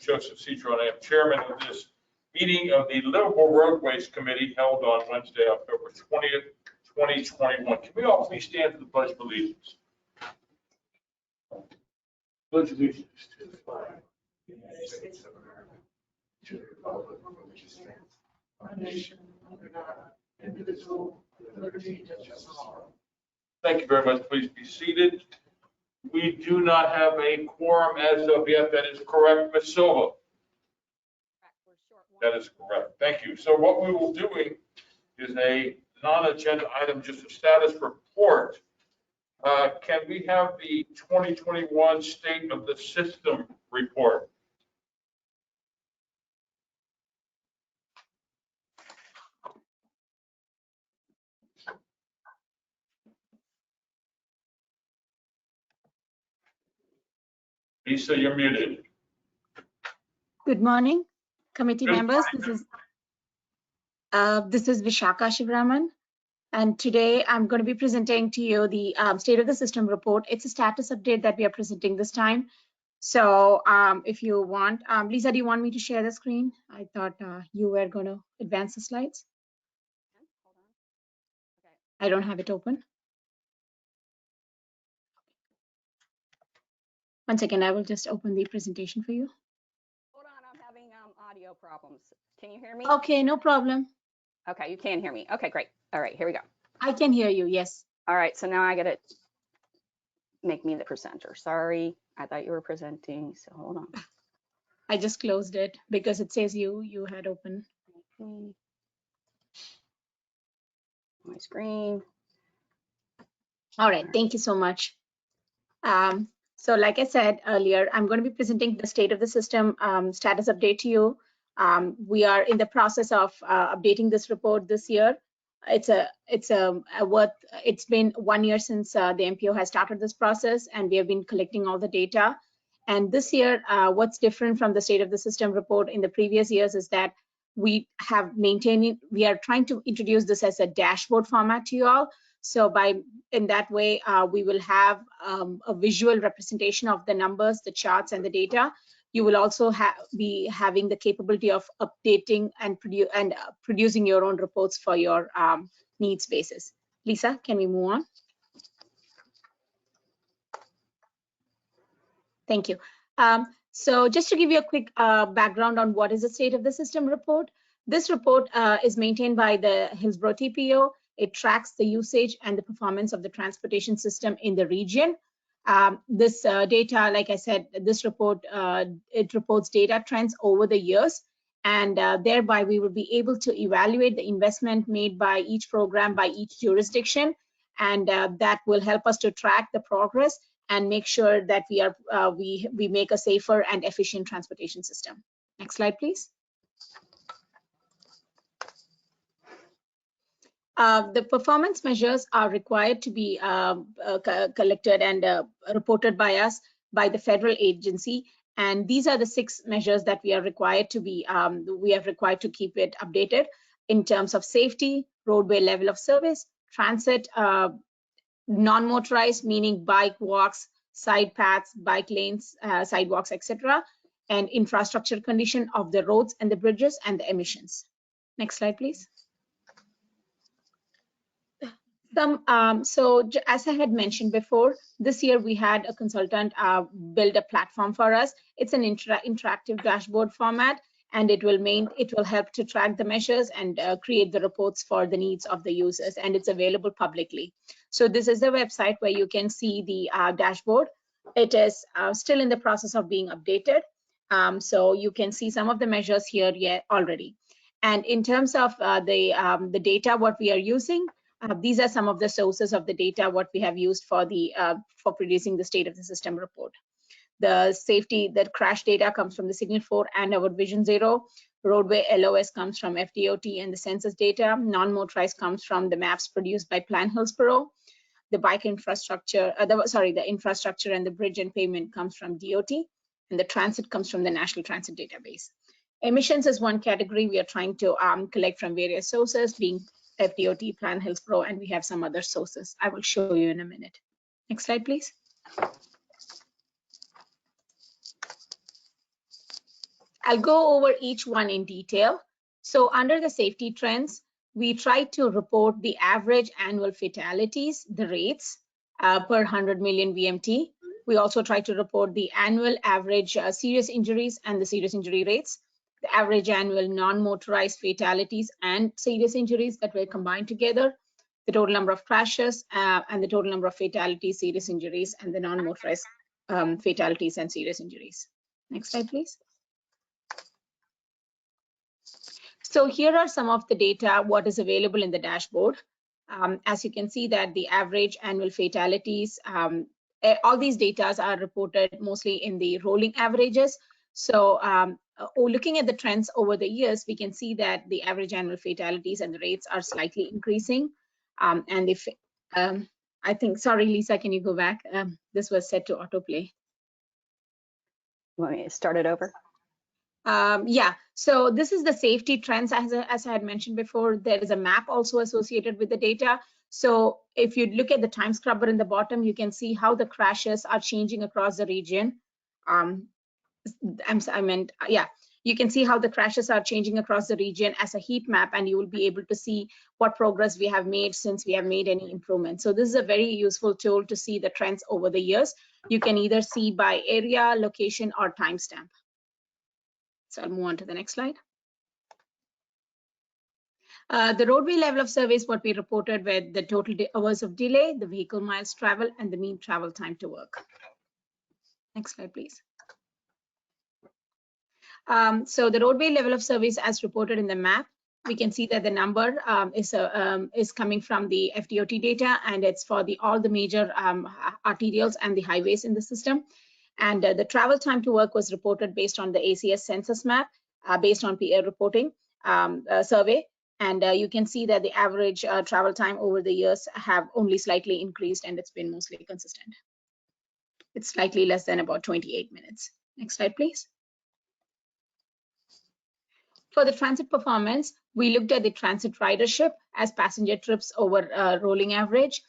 Joseph Citron. I am chairman of this meeting of the Livable Roadways Committee held on Wednesday, October 20th, 2021. Can we all please stand for the Pledge of Allegiance? Pledge allegiance to the flag of the United States of America, to the republic for which it stands, one nation, under God, indivisible, with liberty and justice for all. Thank you very much. Please be seated. We do not have a quorum as of yet. That is correct, Ms. Silva. That is correct. Thank you. So what we will be doing is a non-agenda item, just a status report. Can we have the 2021 State of the System report? Lisa, you're muted. Good morning, committee Good members. morning. This is Vishaka Shivraman, and today I'm going to be presenting to you the State of the System report. It's a status update that we are presenting this time. So if you want, Lisa, do you want me to share the screen? I thought you were going to advance the slides. Hold on. Okay. I don't have it open. One second, I will just open the presentation for you. Hold on, I'm having audio problems. Can you hear me? Okay, no problem. Okay, you can hear me. Okay, great. All right, here we go. I can hear you, yes. All right, so now I got to make me the presenter. Sorry, I thought you were presenting, so hold on. I just closed it because it says you had open. My screen. All right, thank you so much. So like I said earlier, I'm going to be presenting the State of the System status update to you. We are in the process of updating this report this year. It's been 1 year since the MPO has started this process, and we have been collecting all the data. And this year, what's different from the State of the System report in the previous years is that we are trying to introduce this as a dashboard format to you all. So in that way, we will have a visual representation of the numbers, the charts, and the data. You will also be having the capability of updating and producing your own reports for your needs basis. Lisa, can we move on? Thank you. So just to give you a quick background on what is the State of the System report. This report is maintained by the Hillsborough TPO. It tracks the usage and the performance of the transportation system in the region. This data, like I said, this report, it reports data trends over the years, and thereby we will be able to evaluate the investment made by each program, by each jurisdiction, and that will help us to track the progress and make sure that we make a safer and efficient transportation system. Next slide, please. The performance measures are required to be collected and reported by us, by the federal agency. And these are the 6 measures that we are required to keep it updated in terms of safety, roadway level of service, transit, non-motorized, meaning bike walks, side paths, bike lanes, sidewalks, etc., and infrastructure condition of the roads and the bridges and the emissions. Next slide, please. So as I had mentioned before, this year we had a consultant build a platform for us. It's an interactive dashboard format, and it will help to track the measures and create the reports for the needs of the users, and it's available publicly. So this is the website where you can see the dashboard. It is still in the process of being updated. So you can see some of the measures here already. And in terms of the data, what we are using, these are some of the sources of the data what we have used for producing the State of the System report. The crash data comes from the Signal 4 and our Vision 0. Roadway LOS comes from Fdot and the census data. Non-motorized comes from the maps produced by Plan Hillsborough. The bike infrastructure, the infrastructure and the bridge and pavement comes from DOT, and the transit comes from the National Transit Database. Emissions is one category we are trying to collect from various sources, being Fdot, Plan Hillsborough, and we have some other sources. I will show you in a minute. Next slide, please. I'll go over each one in detail. So under the safety trends, we try to report the average annual fatalities, the rates per 100 million VMT. We also try to report the annual average serious injuries and the serious injury rates, the average annual non-motorized fatalities and serious injuries that were combined together, the total number of crashes and the total number of fatalities, serious injuries, and the non-motorized fatalities and serious injuries. Next slide, please. So here are some of the data, what is available in the dashboard. As you can see that the average annual fatalities, all these data are reported mostly in the rolling averages. So looking at the trends over the years, we can see that the average annual fatalities and the rates are slightly increasing. And if I think, sorry, Lisa, can you go back? This was set to autoplay. Want me to start it over? Yeah, so this is the safety trends. As I had mentioned before, there is a map also associated with the data. So if you look at the time scrubber in the bottom, you can see how the crashes are changing across the region. You can see how the crashes are changing across the region as a heat map, and you will be able to see what progress we have made since we have made any improvements. So this is a very useful tool to see the trends over the years. You can either see by area, location, or timestamp. So I'll move on to the next slide. The roadway level of service, what we reported with the total hours of delay, the vehicle miles travel, and the mean travel time to work. Next slide, please. So the roadway level of service as reported in the map, we can see that the number is coming from the Fdot data, and it's for all the major arterials and the highways in the system. And the travel time to work was reported based on the ACS census map, based on peer reporting survey. And you can see that the average travel time over the years have only slightly increased, and it's been mostly consistent. It's slightly less than about 28 minutes. Next slide, please. For the transit performance, we looked at the transit ridership as passenger trips over rolling average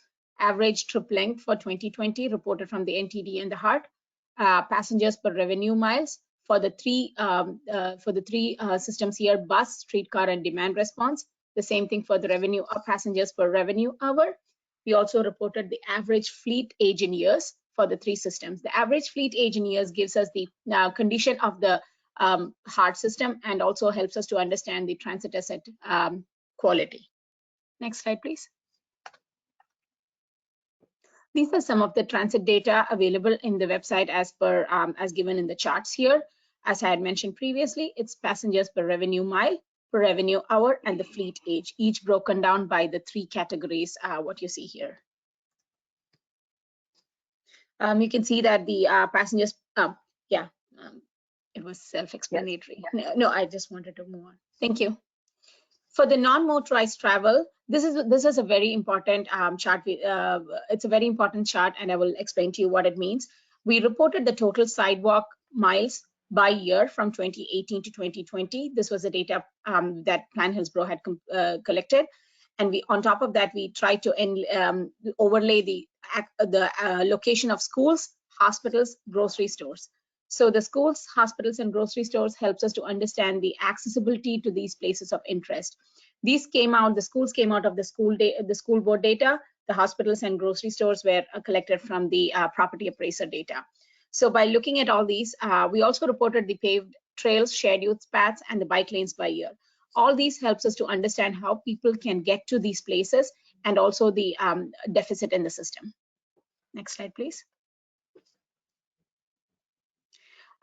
trip length for 2020 reported from the NTD and the HART, passengers per revenue miles for the three systems here: bus, streetcar, and demand response. The same thing for the revenue passengers per revenue hour. We also reported the average fleet age in years for the three systems. The average fleet age in years gives us the condition of the HART system and also helps us to understand the transit asset quality. Next slide, please. These are some of the transit data available in the website as given in the charts here. As I had mentioned previously, it's passengers per revenue mile, per revenue hour, and the fleet age, each broken down by the three categories, what you see here. You can see that the passengers, it was self-explanatory. Yes. No, I just wanted to move on. Thank you. For the non-motorized travel, this is a very important chart. It's a very important chart, and I will explain to you what it means. We reported the total sidewalk miles by year from 2018 to 2020. This was the data that Plan Hillsborough had collected, and on top of that, we tried to overlay the location of schools, hospitals, grocery stores. So the schools, hospitals, and grocery stores helps us to understand the accessibility to these places of interest. These came out, the schools came out of the school board data. The hospitals and grocery stores were collected from the property appraiser data. So by looking at all these, we also reported the paved trails, shared use paths, and the bike lanes by year. All these helps us to understand how people can get to these places and also the deficit in the system. Next slide, please.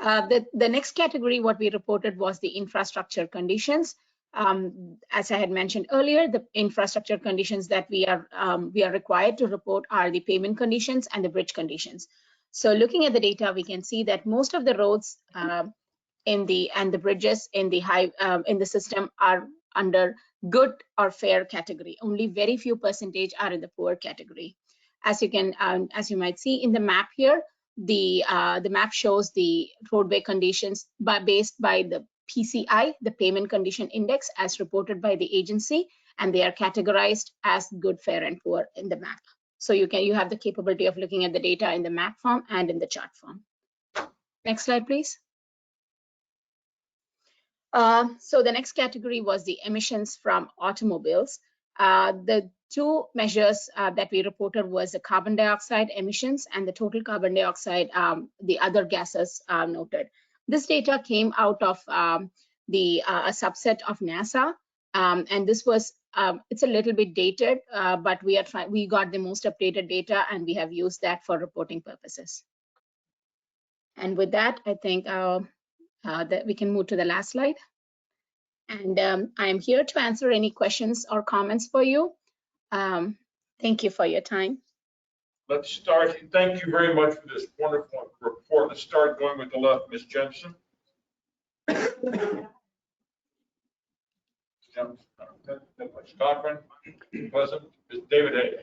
The next category, what we reported was the infrastructure conditions. As I had mentioned earlier, the infrastructure conditions that we are required to report are the pavement conditions and the bridge conditions. So looking at the data, we can see that most of the roads and the bridges in the system are under good or fair category. Only very few percentage are in the poor category. As you might see in the map here, the map shows the roadway conditions based by the PCI, the Pavement Condition Index, as reported by the agency, and they are categorized as good, fair, and poor in the map. So you have the capability of looking at the data in the map form and in the chart form. Next slide, please. So the next category was the emissions from automobiles. The two measures that we reported was the carbon dioxide emissions and the total carbon dioxide, the other gases noted. This data came out of a subset of NASA, and this was it's a little bit dated, but we got the most updated data, and we have used that for reporting purposes. And with that, I think that we can move to the last slide. And I'm here to answer any questions or comments for you. Thank you for your time. Let's start. Thank you very much for this wonderful report. Let's start going with the left, Ms. Jensen. Ms. Cochran, present. Ms. David A.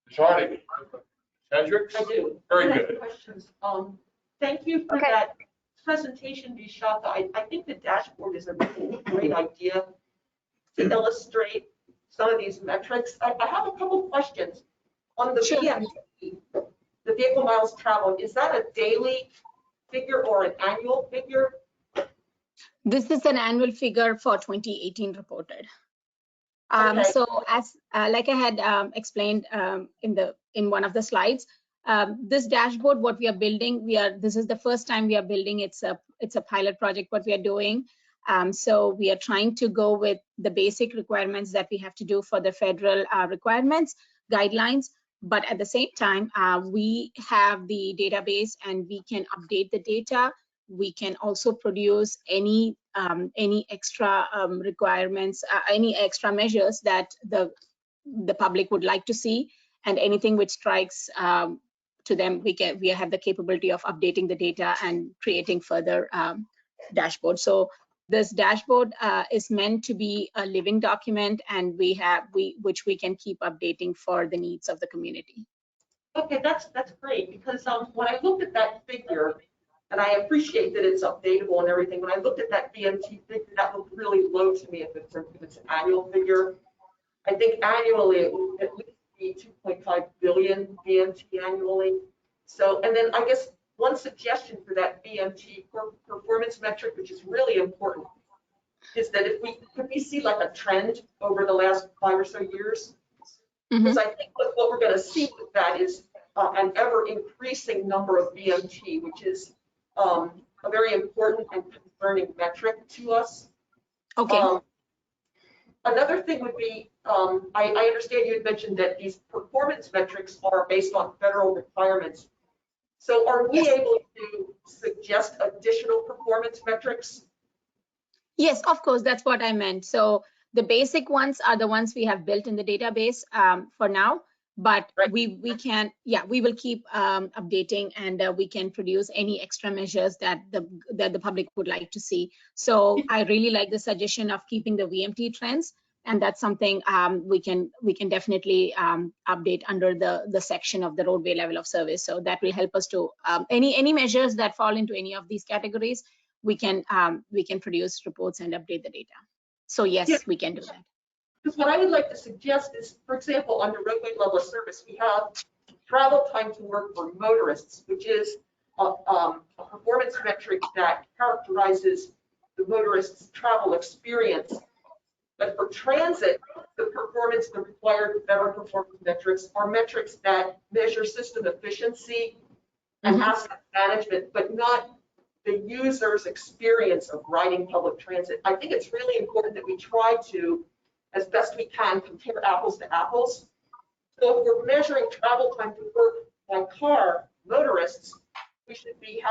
Ms. Hardy. Hendricks. I do. Very I have good. questions. Thank you for that presentation, Vishaka. I think the dashboard is a great idea to illustrate some of these metrics. I have a couple questions. On the VMT, the vehicle miles traveled, is that a daily figure or an annual figure? This is an annual figure for 2018 reported. Okay. So as like I had explained in one of the slides, this dashboard, what we are building, this is the first time we are building. It's a pilot project what we are doing. So we are trying to go with the basic requirements that we have to do for the federal requirements, guidelines. But at the same time, we have the database and we can update the data. We can also produce any extra requirements, any extra measures that the public would like to see, and anything which strikes to them, we have the capability of updating the data and creating further dashboards. So this dashboard is meant to be a living document, and which we can keep updating for the needs of the community. Okay, that's great, because when I looked at that figure, and I appreciate that it's updatable and everything, when I looked at that VMT figure, that looked really low to me if it's an annual figure. I think annually it would at least be 2.5 billion VMT annually. So, and then I guess one suggestion for that VMT performance metric, which is really important, is that could we see like a trend over the last 5 or so years? Because I think what we're going to see with that is an ever increasing number of VMT, which is a very important and concerning metric to us. Okay. Another thing would be, I understand you had mentioned that these performance metrics are based on federal requirements. So are we able to suggest additional performance metrics? Yes, of course, that's what I meant. So the basic ones are the ones we have built in the database for now, but right. we will keep updating, and we can produce any extra measures that the public would like to see. So I really like the suggestion of keeping the VMT trends, and that's something we can definitely update under the section of the roadway level of service. So that will help us to any measures that fall into any of these categories. We can produce reports and update the data. So yes, we can do that. Because what I would like to suggest is, for example, under roadway level of service, we have travel time to work for motorists, which is a performance metric that characterizes the motorist's travel experience. But for transit, the required federal performance metrics are metrics that measure system efficiency and asset management, but not the user's experience of riding public transit. I think it's really important that we try to, as best we can, compare apples to apples. So if we're measuring travel time to work by car, motorists, we should be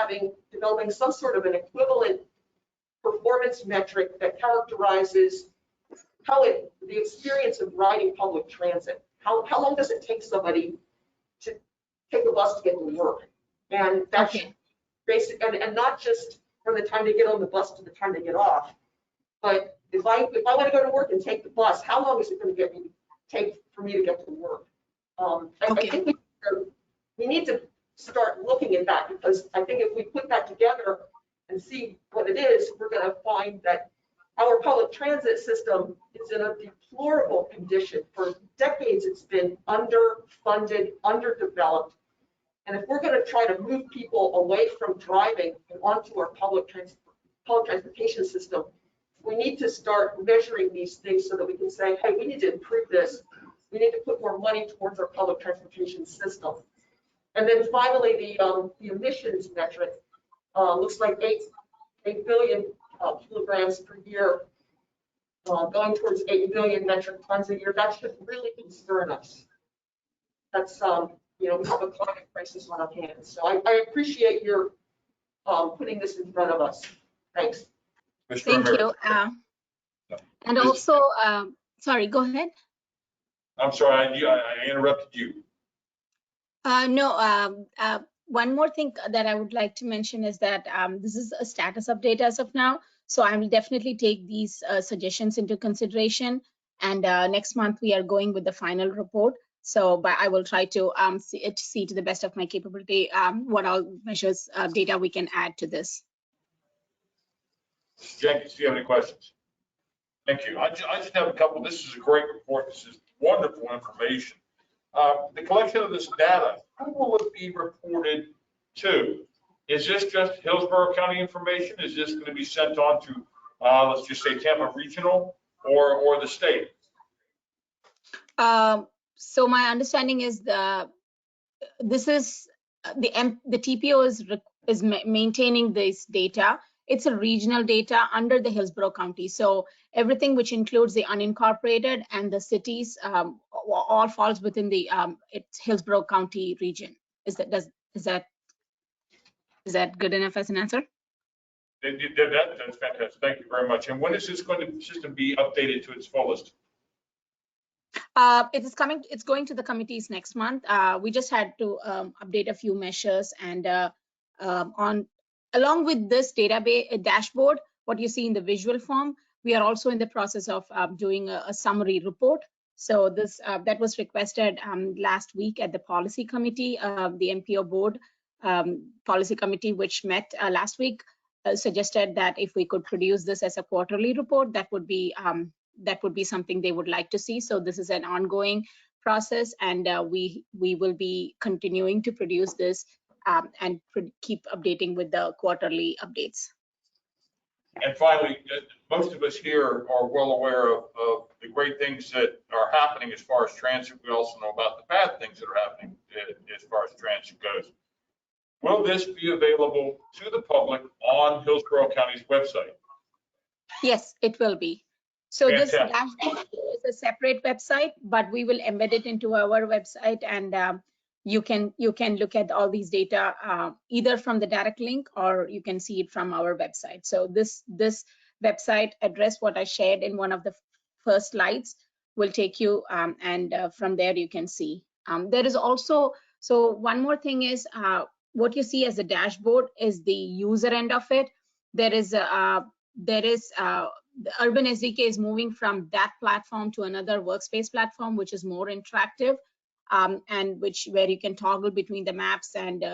developing some sort of an equivalent performance metric that characterizes the experience of riding public transit. How long does it take somebody to take a bus to get to work? And that's basic, and not just from the time they get on the bus to the time they get off, but if I want to go to work and take the bus, how long is it going to take for me to get to work? I think we need to start looking at that, because I think if we put that together and see what it is, we're going to find that our public transit system is in a deplorable condition. For decades, it's been underfunded, underdeveloped. And if we're going to try to move people away from driving and onto our public public transportation system, we need to start measuring these things so that we can say, hey, we need to improve this. We need to put more money towards our public transportation system. And then finally, the emissions metric looks like 8 billion kilograms per year, going towards 8 billion metric tons a year. That should really concern us. That's, we have a climate crisis on our hands. So I appreciate your putting this in front of us. Thanks. Thank you. And also, sorry, go ahead. I'm sorry, I interrupted you. No, one more thing that I would like to mention is that this is a status update as of now. So I will definitely take these suggestions into consideration. And next month we are going with the final report. So, but I will try to see to the best of my capability what all measures data we can add to this. Mr. Jenkins, do you have any questions? Thank you. I just have a couple. This is a great report. This is wonderful information. The collection of this data, who will it be reported to? Is this just Hillsborough County information? Is this going to be sent on to, let's just say, Tampa Regional or the state? So my understanding is the TPO is maintaining this data. It's a regional data under the Hillsborough County. So everything which includes the unincorporated and the cities all falls within the it's Hillsborough County region. Is that good enough as an answer? That's fantastic. Thank you very much. And when is this system be updated to its fullest? It is coming. It's going to the committees next month. We just had to update a few measures, and along with this database dashboard, what you see in the visual form, we are also in the process of doing a summary report. So this that was requested last week at the policy committee, the Mpo board policy committee, which met last week, suggested that if we could produce this as a quarterly report, that would be something they would like to see. So this is an ongoing process, and we will be continuing to produce this and keep updating with the quarterly updates. And finally, most of us here are well aware of the great things that are happening as far as transit. We also know about the bad things that are happening as far as transit goes. Will this be available to the public on Hillsborough County's website? Yes, it will be. So Fantastic. This dashboard is a separate website, but we will embed it into our website, and you can look at all these data either from the direct link, or you can see it from our website. So this website address, what I shared in one of the first slides, will take you, and from there you can see. There is also, so one more thing is what you see as a dashboard is the user end of it. There is the Urban SDK is moving from that platform to another workspace platform, which is more interactive, and where you can toggle between the maps and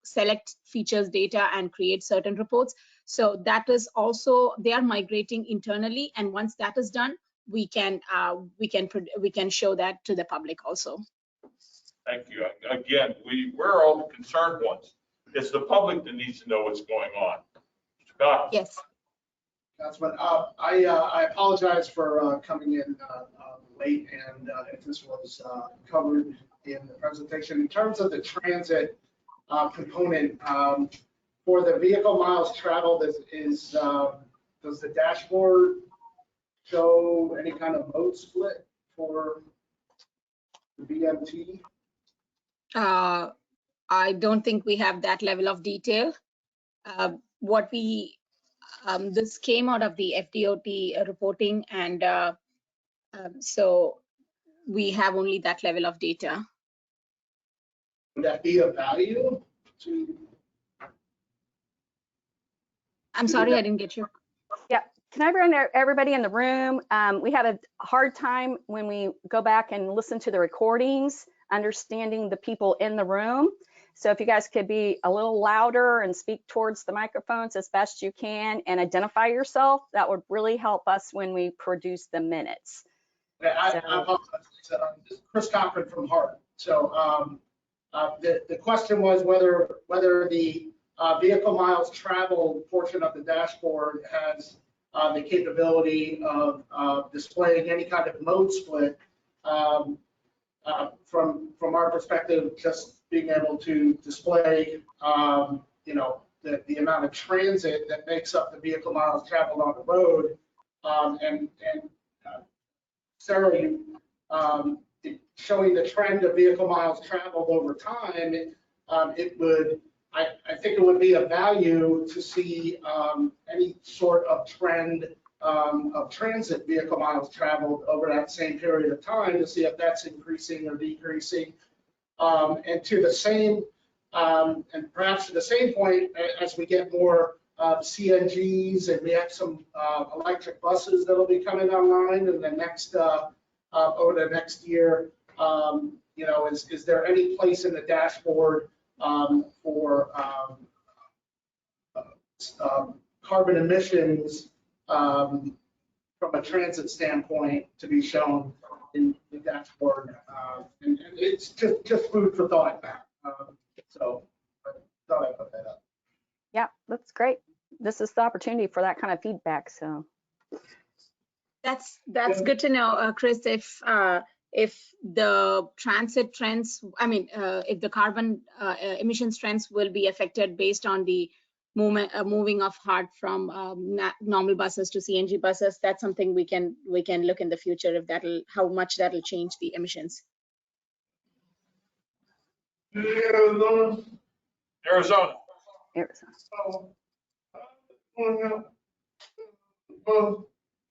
select features data and create certain reports. So that is also, they are migrating internally, and once that is done, we can show that to the public also. Thank you. Again, we're all the concerned ones. It's the public that needs to know what's going on. Mr. Cox. Yes. Councilman, I apologize for coming in late, and if this was covered in the presentation. In terms of the transit component, for the vehicle miles traveled, does the dashboard show any kind of mode split for the BMT? I don't think we have that level of detail. This came out of the Fdot reporting, and so we have only that level of data. Would that be of value to? I'm sorry, I didn't get you. Yeah, can I bring everybody in the room? We have a hard time when we go back and listen to the recordings, understanding the people in the room. So if you guys could be a little louder and speak towards the microphones as best you can and identify yourself, that would really help us when we produce the minutes. I apologize. This is Chris Cochran from Hart. So the question was whether the vehicle miles traveled portion of the dashboard has the capability of displaying any kind of mode split. From our perspective, just being able to display, you know, the amount of transit that makes up the vehicle miles traveled on the road. And Sarah, showing the trend of vehicle miles traveled over time, it would, I think it would be of value to see any sort of trend of transit vehicle miles traveled over that same period of time to see if that's increasing or decreasing. And to the same, and perhaps to the same point, as we get more CNGs and we have some electric buses that'll be coming online in the next, over the next year, you know, is there any place in the dashboard for carbon emissions from a transit standpoint to be shown in the dashboard? And it's just food for thought. So I thought I'd put that up. Yeah, that's great. This is the opportunity for that kind of feedback. So That's good to know, Chris. If the transit trends, I mean, if the carbon emissions trends will be affected based on the moving of HART from normal buses to CNG buses, that's something we can look in the future if how much that'll change the emissions. Arizona. Arizona.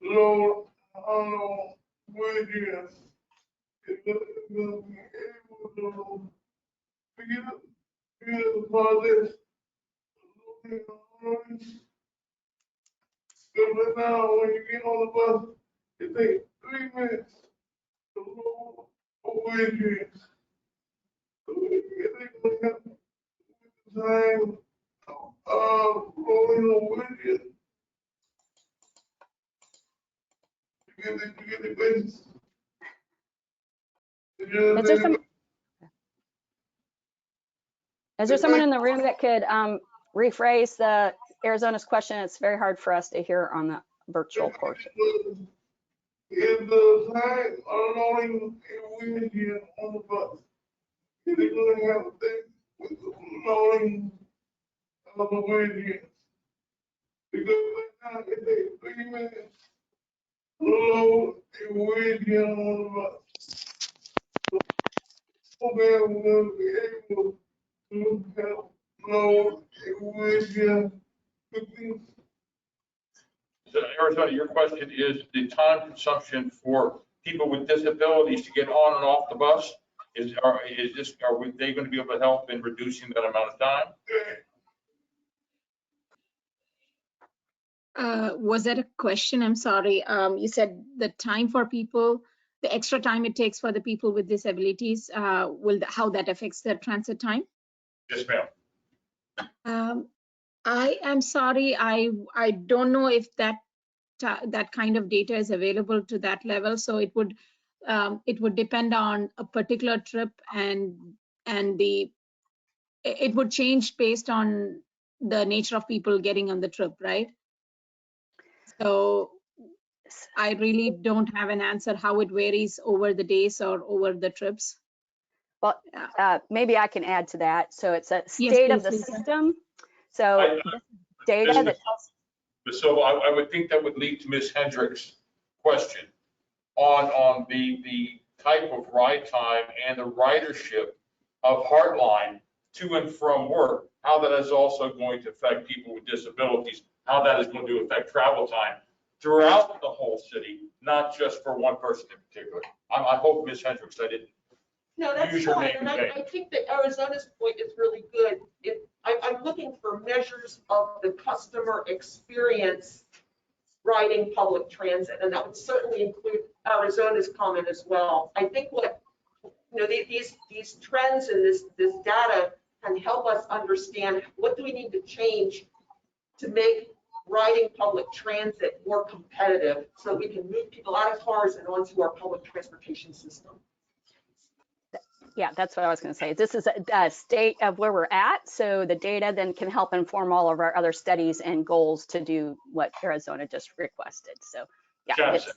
Load on wages. Forget about this. But now, when you get on the bus, it takes 3 minutes to load wages. So if they have time rolling on wages, get the business. Is there someone in the room that could rephrase the Arizona's question? It's very hard for us to hear on the virtual portion. If the time unloading wages on the bus, if they're going to have a thing with the loading of the wages, because right now it takes 3 minutes to load a wage on the bus. So they will be able to help load a wage quickly. So Arizona, your question is the time consumption for people with disabilities to get on and off the bus? Are they going to be able to help in reducing that amount of time? Was that a question? I'm sorry. You said the time for people, the extra time it takes for the people with disabilities, how that affects their transit time? Yes, ma'am. I am sorry. I don't know if that kind of data is available to that level. So it would depend on a particular trip, and it would change based on the nature of people getting on the trip, right? So I really don't have an answer how it varies over the days or over the trips. Well, maybe I can add to that. So it's a state of the system. So data that tells. So I would think that would lead to Ms. Hendricks' question on the type of ride time and the ridership of Heartline to and from work, how that is also going to affect people with disabilities, how that is going to affect travel time throughout the whole city, not just for one person in particular. I hope, Ms. Hendricks, I didn't No, that's use your fine, name and in vain. I think that Arizona's point is really good. I'm looking for measures of the customer experience riding public transit, and that would certainly include Arizona's comment as well. I think what, these trends and this data can help us understand what do we need to change to make riding public transit more competitive so that we can move people out of cars and onto our public transportation system. Yeah, that's what I was going to say. This is a state of where we're at. So the data then can help inform all of our other studies and goals to do what Arizona just requested. So yeah, Johnson.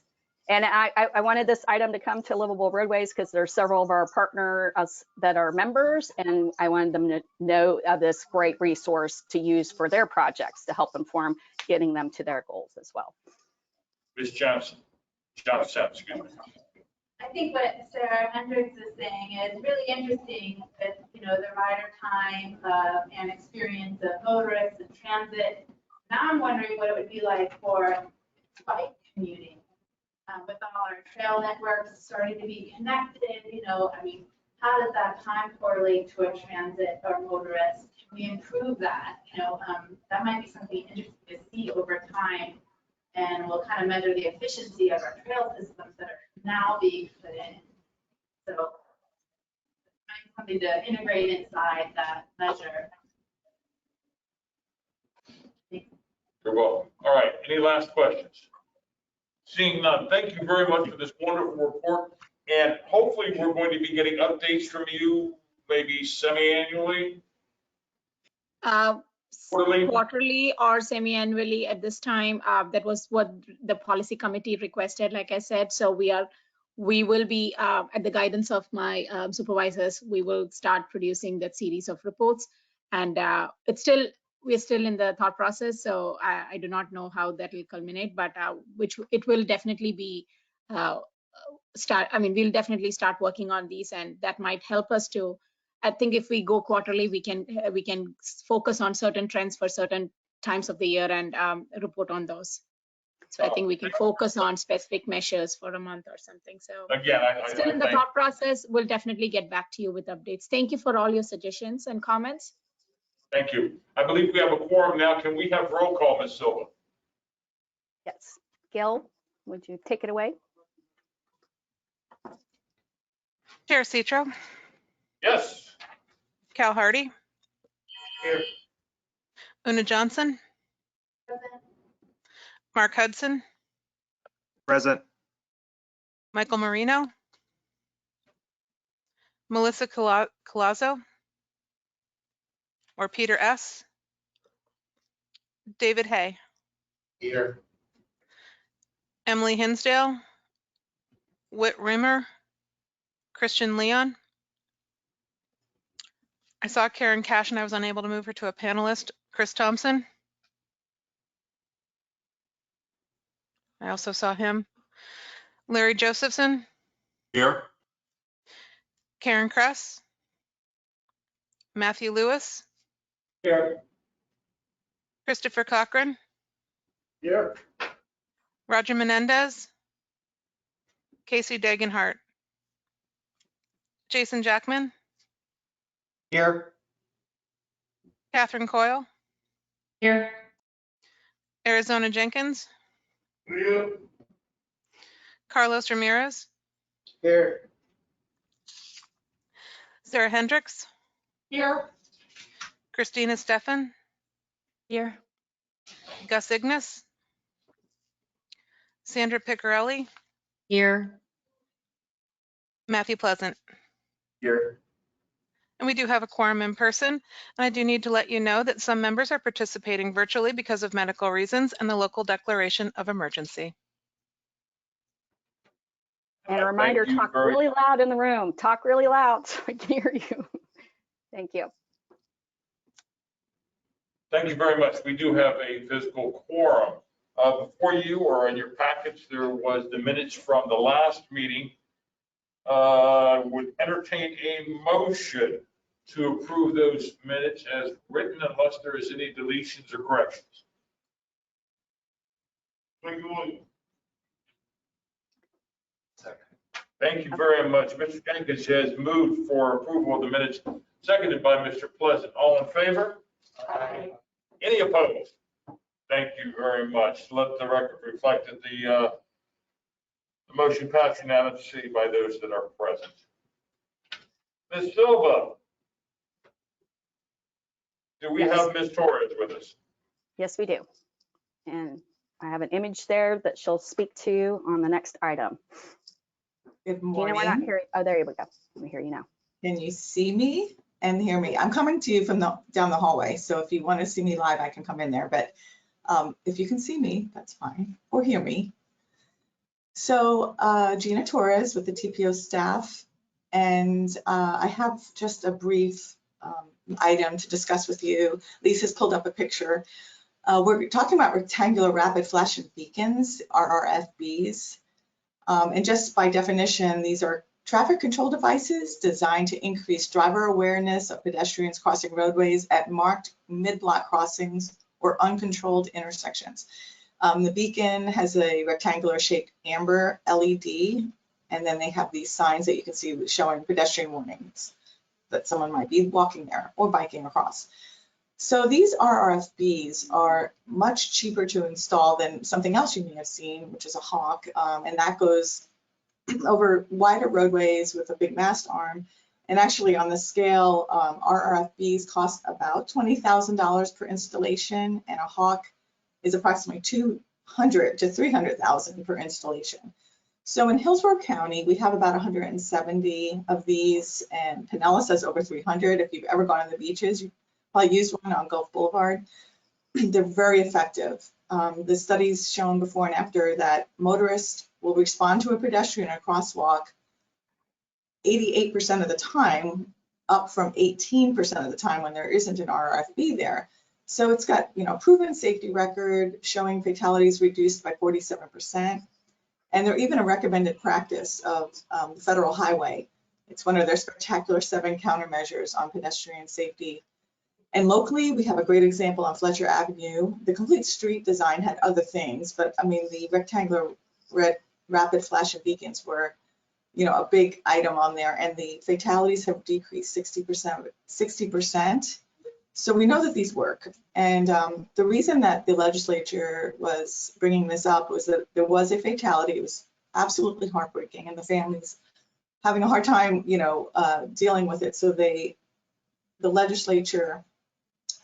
and I wanted this item to come to Livable Roadways because there's several of our partners that are members, and I wanted them to know of this great resource to use for their projects to help inform getting them to their goals as well. Ms. Johnson, excuse me. I think what Sarah Hendricks is saying is really interesting with, the rider time and experience of motorists and transit. Now I'm wondering what it would be like for bike commuting with all our trail networks starting to be connected. How does that time correlate to a transit or motorist? Can we improve that? That might be something interesting to see over time. And we'll kind of measure the efficiency of our trail systems that are now being put in. So something to integrate inside that measure. You're welcome. All right, any last questions? Seeing none, thank you very much for this wonderful report. And hopefully we're going to be getting updates from you, maybe semi-annually. Quarterly or semi-annually at this time. That was what the policy committee requested, like I said. So we will be, at the guidance of my supervisors, we will start producing that series of reports. And we're still in the thought process. So I do not know how that will culminate, but which it will definitely be we'll definitely start working on these, and that might help us to. I think if we go quarterly, we can focus on certain trends for certain times of the year and report on those. So I think we can focus on specific measures for a month or something. So again, still in the thought process, we'll definitely get back to you with updates. Thank you for all your suggestions and comments. Thank you. I believe we have a quorum now. Can we have roll call, Ms. Silva? Yes. Gil, would you take it away? Chair Citro. Yes. Cal Hardy. Here. Una Johnson. Mark Hudson. Present. Michael Marino. Melissa Colazzo. Or Peter S. David Hay. Here. Emily Hinsdale. Whit Rimmer. Christian Leon. I saw Karen Cash and I was unable to move her to a panelist. Chris Thompson. I also saw him. Larry Josephson. Here. Karen Kress. Matthew Lewis. Here. Christopher Cochran. Here. Roger Menendez. Casey Dagenhart. Jason Jackman. Here. Catherine Coyle. Here. Arizona Jenkins. Here. Carlos Ramirez. Here. Sarah Hendricks. Here. Christina Steffen. Here. Gus Ignas. Sandra Piccarelli. Here. Matthew Pleasant. Here. And we do have a quorum in person. And I do need to let you know that some members are participating virtually because of medical reasons and the local declaration of emergency. And a reminder, talk really loud in the room. Talk really loud so I can hear you. Thank you. Thank you very much. We do have a physical quorum. Before you or in your package, there was the minutes from the last meeting. Would entertain a motion to approve those minutes as written unless there is any deletions or corrections. Thank you very much. Mr. Jenkins has moved for approval of the minutes, seconded by Mr. Pleasant. All in favor? Aye. Any opposed? Thank you very much. Let the record reflect that the motion passed unanimously by those that are present. Ms. Silva, do we have Ms. Torres with us? Yes, we do. And I have an image there that she'll speak to on the next item. Good Gina, we're not morning. hearing. Oh, there we go. Let me hear you now. Can you see me and hear me? I'm coming to you from down the hallway, so if you want to see me live, I can come in there, but if you can see me, that's fine, or hear me. So Gina Torres with the TPO staff, and I have just a brief item to discuss with you. Lisa's pulled up a picture. We're talking about rectangular rapid flashing beacons, Rrfbs. And just by definition, these are traffic control devices designed to increase driver awareness of pedestrians crossing roadways at marked mid-block crossings or uncontrolled intersections. The beacon has a rectangular shaped amber LED, and then they have these signs that you can see showing pedestrian warnings that someone might be walking there or biking across. So these Rrfbs are much cheaper to install than something else you may have seen, which is a hawk, and that goes over wider roadways with a big mast arm. And actually on the scale, Rrfbs cost about $20,000 per installation, and a hawk is approximately $200,000 to $300,000 per installation. So in Hillsborough County, we have about 170 of these, and Pinellas has over 300. If you've ever gone to the beaches, you probably used one on Gulf Boulevard. They're very effective. The studies shown before and after that motorists will respond to a pedestrian in a crosswalk 88% of the time, up from 18% of the time when there isn't an Rrfb there. So it's got, you know, proven safety record showing fatalities reduced by 47%. And they're even a recommended practice of the Federal Highway. It's one of their spectacular 7 countermeasures on pedestrian safety. And locally, we have a great example on Fletcher Avenue. The complete street design had other things, but I mean, the rectangular red rapid flashing beacons were, you know, a big item on there, and the fatalities have decreased 60%. So we know that these work. And the reason that the legislature was bringing this up was that there was a fatality. It was absolutely heartbreaking, and the family's having a hard time, you know, dealing with it. So the legislature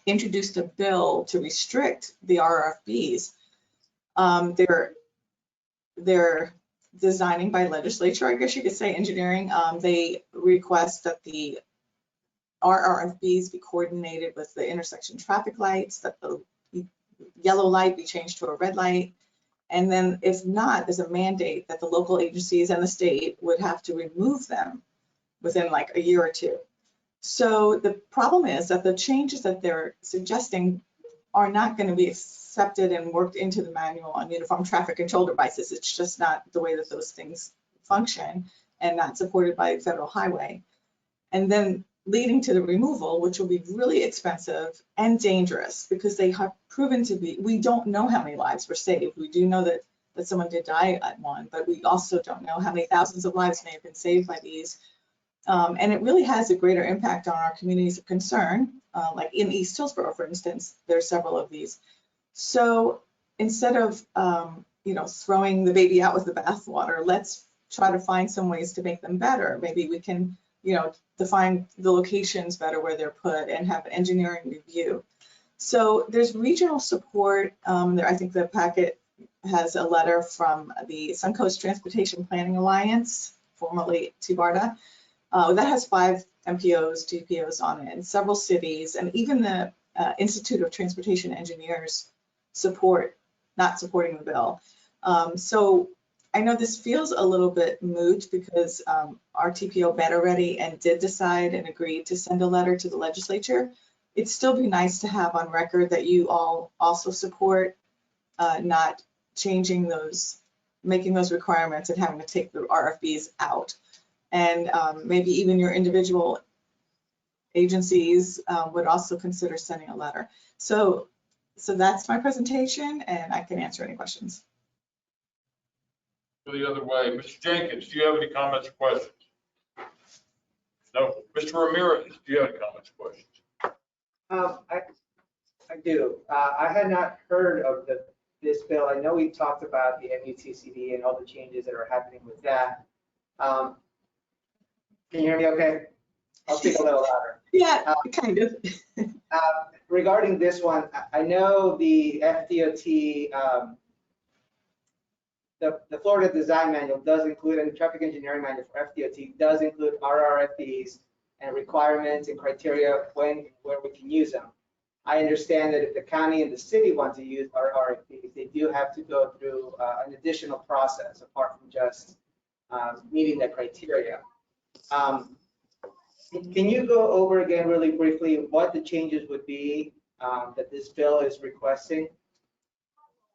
introduced a bill to restrict the Rrfbs. They're designing by legislature, I guess you could say, engineering. They request that the Rrfbs be coordinated with the intersection traffic lights, that the yellow light be changed to a red light. And then if not, there's a mandate that the local agencies and the state would have to remove them within like a year or two. So the problem is that the changes that they're suggesting are not going to be accepted and worked into the manual on uniform traffic control devices. It's just not the way that those things function, and not supported by the Federal Highway. And then leading to the removal, which will be really expensive and dangerous, because they have proven to be, we don't know how many lives were saved. We do know that someone did die at one, but we also don't know how many thousands of lives may have been saved by these. And it really has a greater impact on our communities of concern, like in East Hillsborough, for instance. There are several of these. So instead of you know, throwing the baby out with the bathwater, let's try to find some ways to make them better. Maybe we can, you know, define the locations better where they're put and have engineering review. So there's regional support. I think the packet has a letter from the Suncoast Transportation Planning Alliance, formerly TBARTA. That has 5 MPOs, TPOs on it in several cities, and even the Institute of Transportation Engineers not supporting the bill. So I know this feels a little bit moot because our TPO met already and did decide and agreed to send a letter to the legislature. It'd still be nice to have on record that you all also support not changing those, making those requirements and having to take the Rrfbs out. And maybe even your individual agencies would also consider sending a letter. So that's my presentation, and I can answer any questions. The other way, Mr. Jenkins, do you have any comments or questions? No. Mr. Ramirez, do you have any comments or questions? I do. I had not heard of this bill. I know we talked about the MUTCD and all the changes that are happening with that. Can you hear me okay? I'll speak a little louder. Yeah, kind of. Regarding this one, I know the Fdot, the Florida Design Manual does include, and the Traffic Engineering Manual for Fdot does include Rrfbs and requirements and criteria when and where we can use them. I understand that if the county and the city want to use our RFPs, they do have to go through an additional process apart from just meeting the criteria. Can you go over again really briefly what the changes would be that this bill is requesting?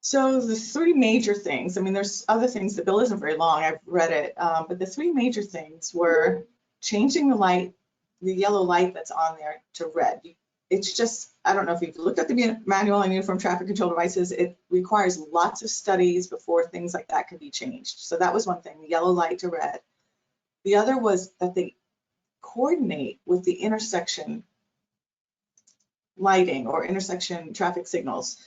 So the three major things, I mean, there's other things, the bill isn't very long, I've read it, but the three major things were changing the light, the yellow light that's on there to red. It's just, I don't know if you've looked at the manual on uniform traffic control devices, it requires lots of studies before things like that can be changed. So that was one thing, the yellow light to red. The other was that they coordinate with the intersection lighting or intersection traffic signals.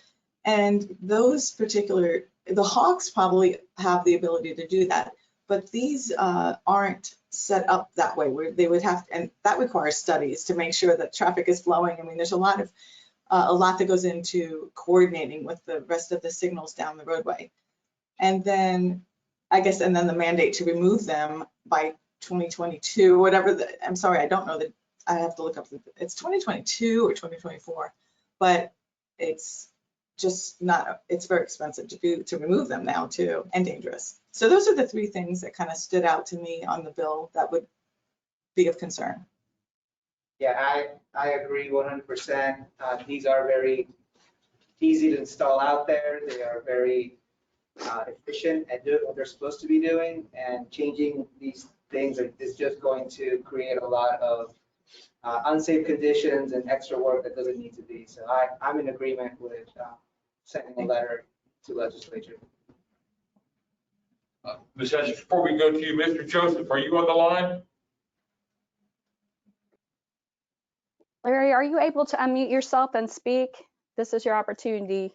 And those particular, the Hawks probably have the ability to do that, but these aren't set up that way where they would have, and that requires studies to make sure that traffic is flowing. I mean, there's a lot that goes into coordinating with the rest of the signals down the roadway. And then, I guess, and then the mandate to remove them by 2022, whatever I'm sorry, I don't know that, I have to look up, it's 2022 or 2024, but it's just not, it's very expensive to remove them now too, and dangerous. So those are the three things that kind of stood out to me on the bill that would be of concern. Yeah, I agree 100%. These are very easy to install out there. They are very efficient at doing what they're supposed to be doing, and changing these things is just going to create a lot of unsafe conditions and extra work that doesn't need to be. So I'm in agreement with sending a letter to legislature. Ms. Hedges, before we go to you, Mr. Joseph, are you on the line? Larry, are you able to unmute yourself and speak? This is your opportunity.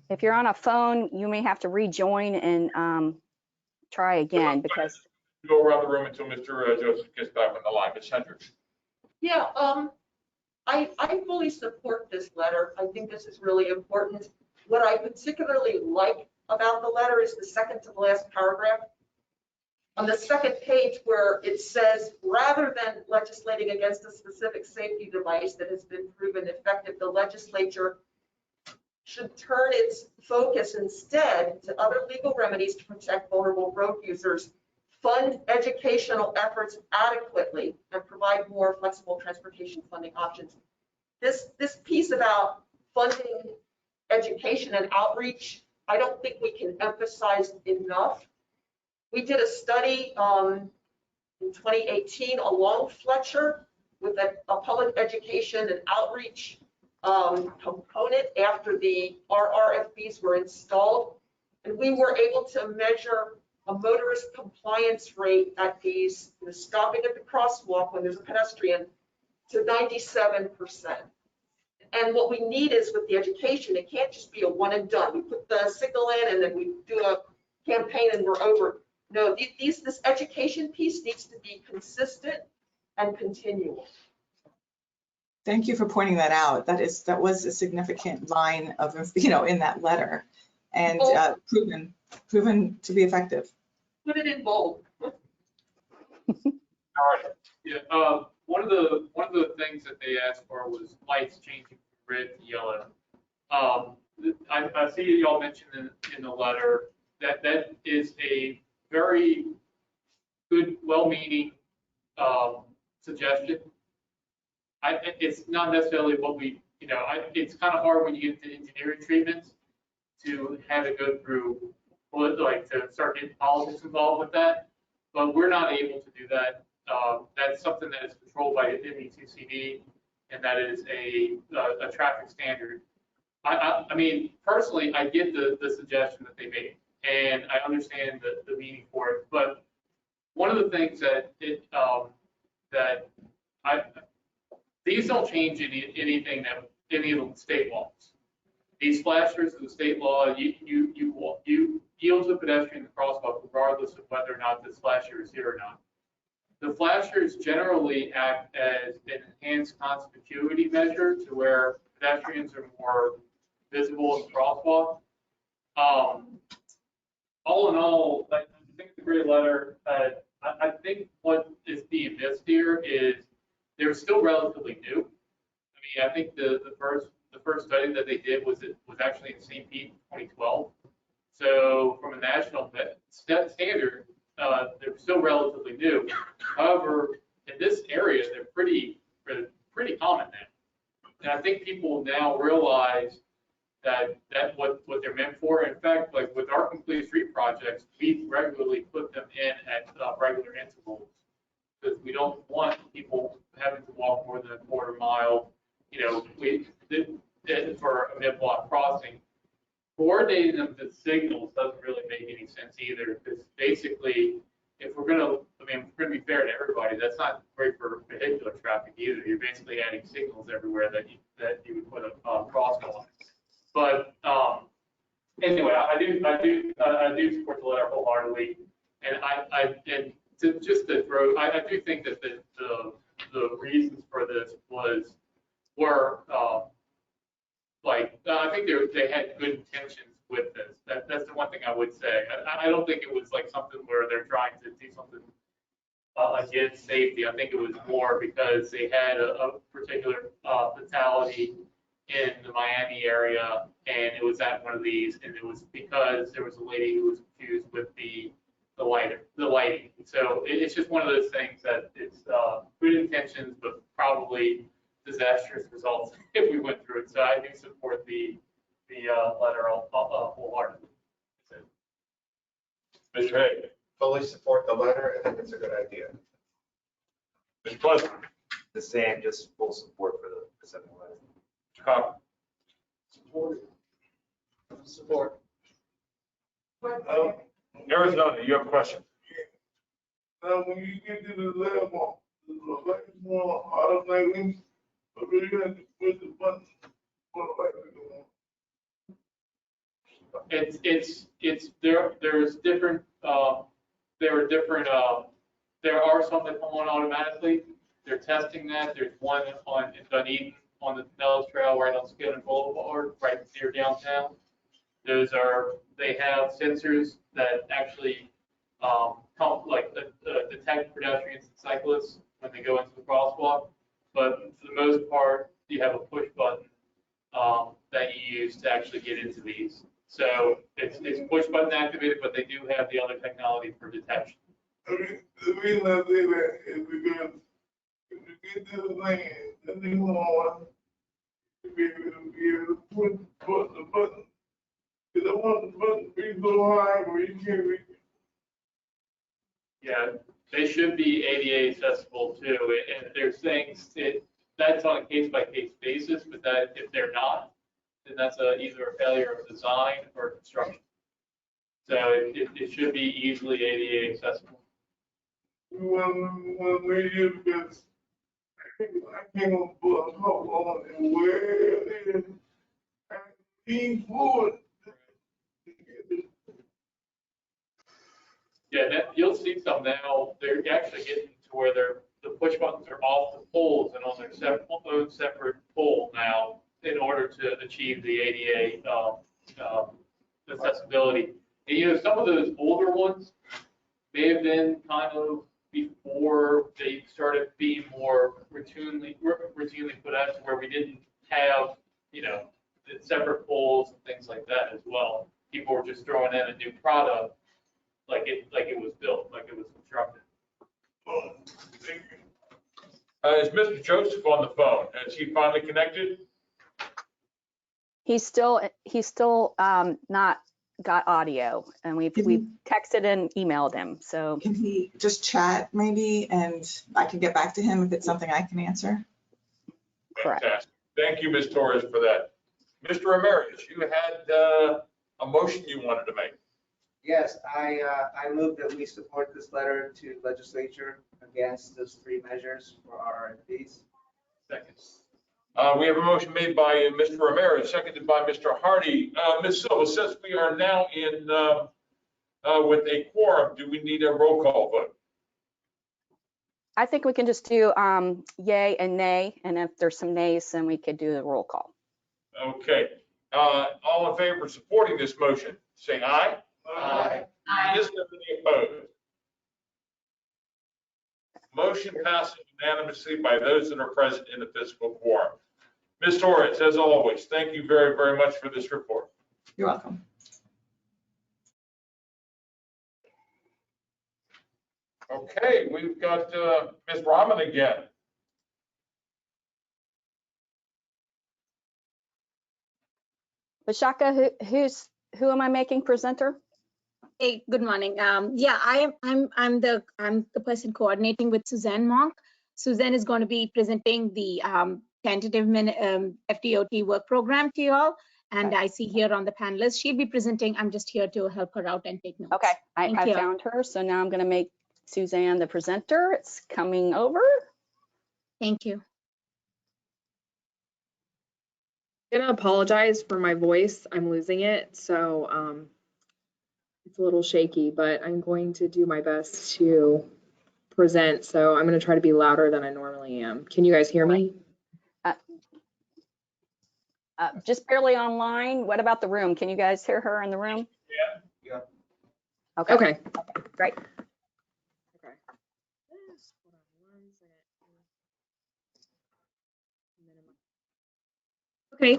If you're on a phone, you may have to rejoin and try again because. Go around the room until Mr. Joseph gets back on the line. Ms. Hendricks. Yeah, I fully support this letter. I think this is really important. What I particularly like about the letter is the second to the last paragraph. On the second page where it says, rather than legislating against a specific safety device that has been proven effective, the legislature should turn its focus instead to other legal remedies to protect vulnerable road users, fund educational efforts adequately, and provide more flexible transportation funding options. This piece about funding education and outreach, I don't think we can emphasize enough. We did a study in 2018 along Fletcher with a public education and outreach component after the Rrfbs were installed. And we were able to measure a motorist compliance rate at these, stopping at the crosswalk when there's a pedestrian, to 97%. And what we need is with the education, it can't just be a one and done. We put the signal in and then we do a campaign and we're over. No, this education piece needs to be consistent and continual. Thank you for pointing that out. That was a significant line of, in that letter, and proven to be effective. Put it in bold. All right. Yeah. One of the things that they asked for was lights changing from red to yellow. I see y'all mentioned in the letter that is a very good, well-meaning suggestion. It's not necessarily what we, it's kind of hard when you get to engineering treatments to have it go through, like to start getting politics involved with that. But we're not able to do that. That's something that is controlled by the METCD, and that is a traffic standard. I mean, personally, I get the suggestion that they made, and I understand the meaning for it. But one of the things that these don't change anything that any of the state laws. These flashers of the state law, you yield to a pedestrian in the crosswalk regardless of whether or not this flasher is here or not. The flashers generally act as an enhanced conspicuity measure to where pedestrians are more visible in the crosswalk. All in all, think it's a great letter. I think what is being missed here is they're still relatively new. I mean, I think the first study that they did was actually in St. Pete in 2012. So from a national standard, they're still relatively new. However, in this area, they're pretty common now. And I think people now realize that what they're meant for. In fact, like with our complete street projects, we regularly put them in at regular intervals because we don't want people having to walk more than a quarter mile. You know, for a mid-block crossing. Coordinating them to signals doesn't really make any sense either, because basically, if we're gonna be fair to everybody, that's not great for vehicular traffic either. You're basically adding signals everywhere that you would put a crosswalk on. But anyway, I do support the letter wholeheartedly, and I do think that the reasons for this were I think they had good intentions with this. That's the one thing I would say. I don't think it was like something where they're trying to do something against safety. I think it was more because they had a particular fatality in the Miami area, and it was at one of these, and it was because there was a lady who was confused with the lighting. So it's just one of those things that it's good intentions, but probably disastrous results if we went through it. So I do support the letter wholeheartedly. Mr. Hay. Fully support the letter. I think it's a good idea. Mr. Pleasant. The same, just full support for the Pacific letter. Mr. Cochran. Support. Arizona, you have a question? Now, when you get to the level, the lights more automatically, but you have to push the button for the light to go on. There are some that come on automatically. They're testing that. There's one in Dunedin on the Nellis Trail right on Skidden Boulevard, right near downtown. They have sensors that actually detect pedestrians and cyclists when they go into the crosswalk. But for the most part, you have a push button that you use to actually get into these. So it's push button activated, but they do have the other technology for detection. Okay, the reason I say that is because if you get to the lane, then they want to be able to push the button. Because I want the button to be so high where you can't reach it. Yeah, they should be ADA accessible too. And if there's things that's on a case by case basis, but that if they're not, then that's either a failure of design or construction. So it should be easily ADA accessible. Well, maybe because I came on board on and where it is, and lean forward. Yeah, you'll see some now. They're actually getting to where the push buttons are off the poles and on their own separate pole now in order to achieve the ADA accessibility. And, some of those older ones may have been kind of before they started being more routinely put out to where we didn't have, the separate poles and things like that as well. People were just throwing in a new product like it was built, like it was constructed. Is Mr. Joseph on the phone? Has he finally connected? He's still not got audio, and we've texted and emailed him. So Can he just chat maybe, and I can get back to him if it's something I can answer? Correct. Fantastic. Thank you, Ms. Torres, for that. Mr. Ramirez, you had a motion you wanted to make. Yes, I move that we support this letter to legislature against those three measures for Rrfbs. Second. We have a motion made by Mr. Ramirez, seconded by Mr. Hardy. Ms. Silva, since we are now in with a quorum, do we need a roll call vote? I think we can just do yay and nay, and if there's some nays, then we could do the roll call. Okay. All in favor of supporting this motion, say aye. Aye. Is there any opposed? Motion passes unanimously by those that are present in the physical quorum. Ms. Torres, as always, thank you very, very much for this report. You're welcome. Okay, we've got Ms. Rahman again. Vishaka, who am I making presenter? Hey, good morning. Yeah, I'm the person coordinating with Suzanne Monk. Suzanne is going to be presenting the tentative FDOT work program to you all. And I see here on the panelist, she'll be presenting. I'm just here to help her out and take notes. Okay, I Thank you. found her. So now I'm going to make Suzanne the presenter. It's coming over. Thank you. I'm gonna apologize for my voice. I'm losing it, so it's a little shaky, but I'm going to do my best to present. So I'm gonna try to be louder than I normally am. Can you guys hear me? Just barely online. What about the room? Can you guys hear her in the room? Yeah. Okay. Okay. Great. Okay. Hold on 1 second. Okay.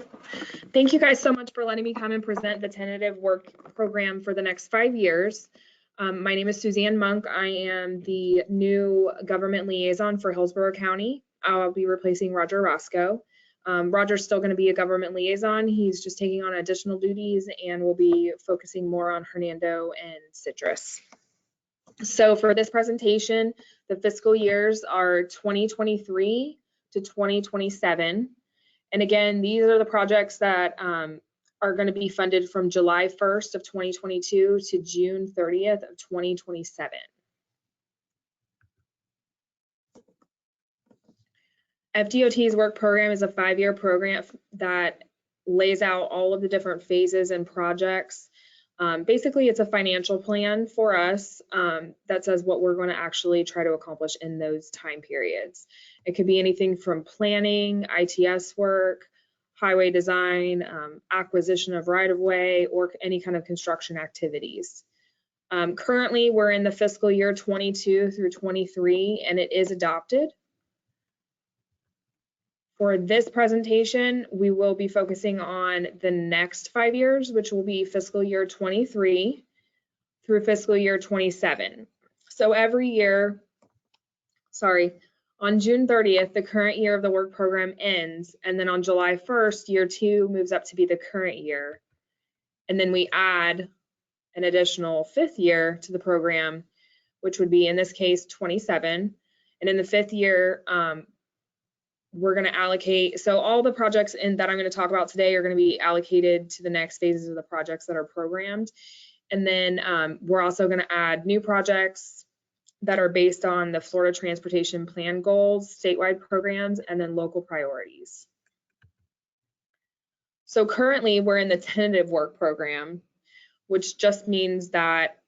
Thank you guys so much for letting me come and present the tentative work program for the next 5 years. My name is Suzanne Monk. I am the new government liaison for Hillsborough County. I'll be replacing Roger Roscoe. Roger's still going to be a government liaison. He's just taking on additional duties and will be focusing more on Hernando and Citrus. So for this presentation, the fiscal years are 2023 to 2027. And again, these are the projects that are going to be funded from July 1st of 2022 to June 30th of 2027. FDOT's work program is a 5-year program that lays out all of the different phases and projects. Basically, it's a financial plan for us that says what we're going to actually try to accomplish in those time periods. It could be anything from planning, ITS work, highway design, acquisition of right-of-way, or any kind of construction activities. Currently, we're in the fiscal year 22 through 23, and it is adopted. For this presentation, we will be focusing on the next 5 years, which will be fiscal year 23 through fiscal year 27. So every year, on June 30th, the current year of the work program ends, and then on July 1st, year 2 moves up to be the current year. And then we add an additional 5th year to the program, which would be, in this case, 27. And in the 5th year, we're going to allocate, so all the projects that I'm going to talk about today are going to be allocated to the next phases of the projects that are programmed. And then we're also going to add new projects that are based on the Florida Transportation Plan goals, statewide programs, and then local priorities. So currently we're in the tentative work program, which just means that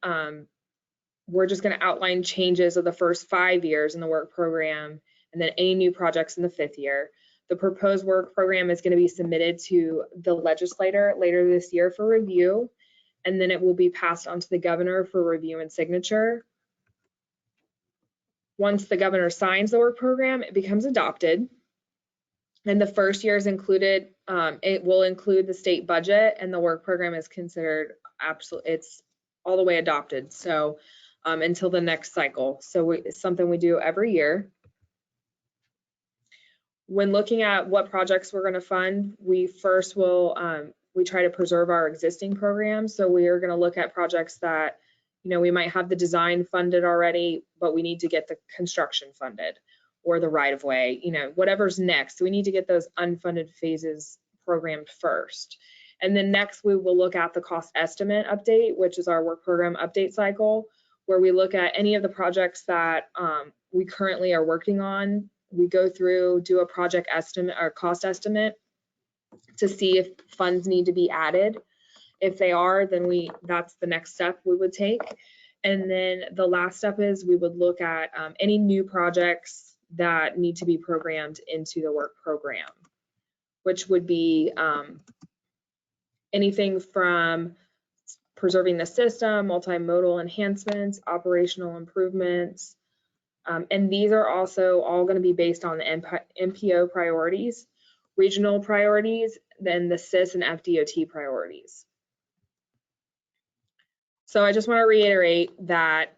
we're just going to outline changes of the first 5 years in the work program, and then any new projects in the 5th year. The proposed work program is going to be submitted to the legislator later this year for review, and then it will be passed on to the governor for review and signature. Once the governor signs the work program, it becomes adopted. And the first year is included, it will include the state budget, and the work program is considered it's all the way adopted. So until the next cycle. So it's something we do every year. When looking at what projects we're going to fund, we first will, we try to preserve our existing programs. So we are going to look at projects that, we might have the design funded already, but we need to get the construction funded, or the right-of-way, whatever's next. We need to get those unfunded phases programmed first. And then next we will look at the cost estimate update, which is our work program update cycle, where we look at any of the projects that we currently are working on. We go through, do a project estimate or cost estimate to see if funds need to be added. If they are, then that's the next step we would take. And then the last step is we would look at any new projects that need to be programmed into the work program, which would be anything from preserving the system, multimodal enhancements, operational improvements. And these are also all going to be based on the MPO priorities, regional priorities, then the CIS and FDOT priorities. So I just want to reiterate that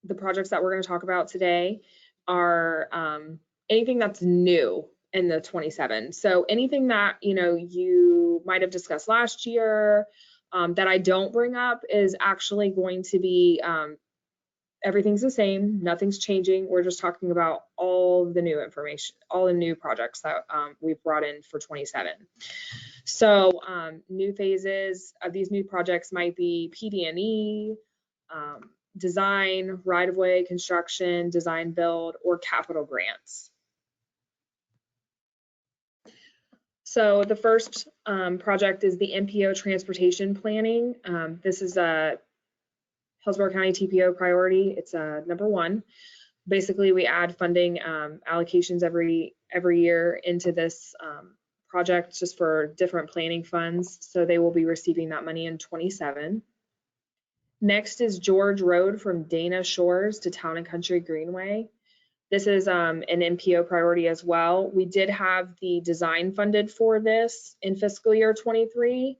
the projects that we're going to talk about today are anything that's new in the 27. So anything that, you know, you might have discussed last year that I don't bring up is actually going to be, everything's the same, nothing's changing. We're just talking about all the new information, all the new projects that we've brought in for 27. So new phases of these new projects might be PD&E, design, right-of-way construction, design build, or capital grants. So the first project is the Mpo Transportation Planning. This is a Hillsborough County TPO priority. It's number 1. Basically, we add funding allocations every year into this project just for different planning funds. So they will be receiving that money in 27. Next is George Road from Dana Shores to Town and Country Greenway. This is an MPO priority as well. We did have the design funded for this in fiscal year 23.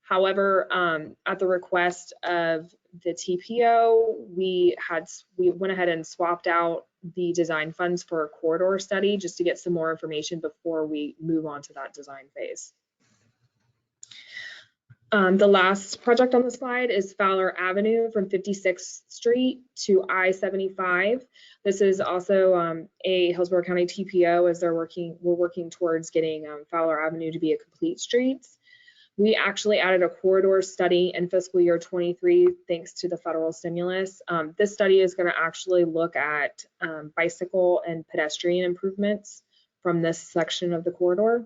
However, at the request of the TPO, we went ahead and swapped out the design funds for a corridor study just to get some more information before we move on to that design phase. The last project on the slide is Fowler Avenue from 56th Street to I-75. This is also a Hillsborough County TPO as we're working towards getting Fowler Avenue to be a complete street. We actually added a corridor study in fiscal year 23 thanks to the federal stimulus. This study is going to actually look at bicycle and pedestrian improvements from this section of the corridor.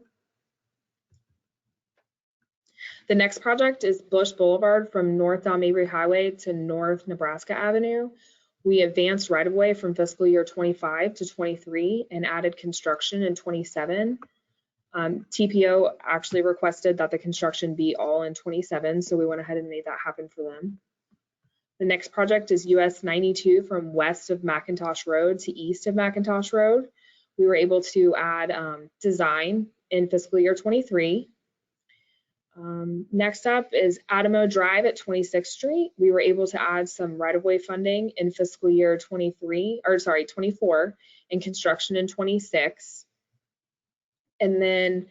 The next project is Bush Boulevard from North Don Mabry Highway to North Nebraska Avenue. We advanced right-of-way from fiscal year 25 to 23 and added construction in 27. TPO actually requested that the construction be all in 27, so we went ahead and made that happen for them. The next project is US 92 from west of McIntosh Road to east of McIntosh Road. We were able to add design in fiscal year 23. Next up is Adamo Drive at 26th Street. We were able to add some right-of-way funding in fiscal year 24 and construction in 26. And then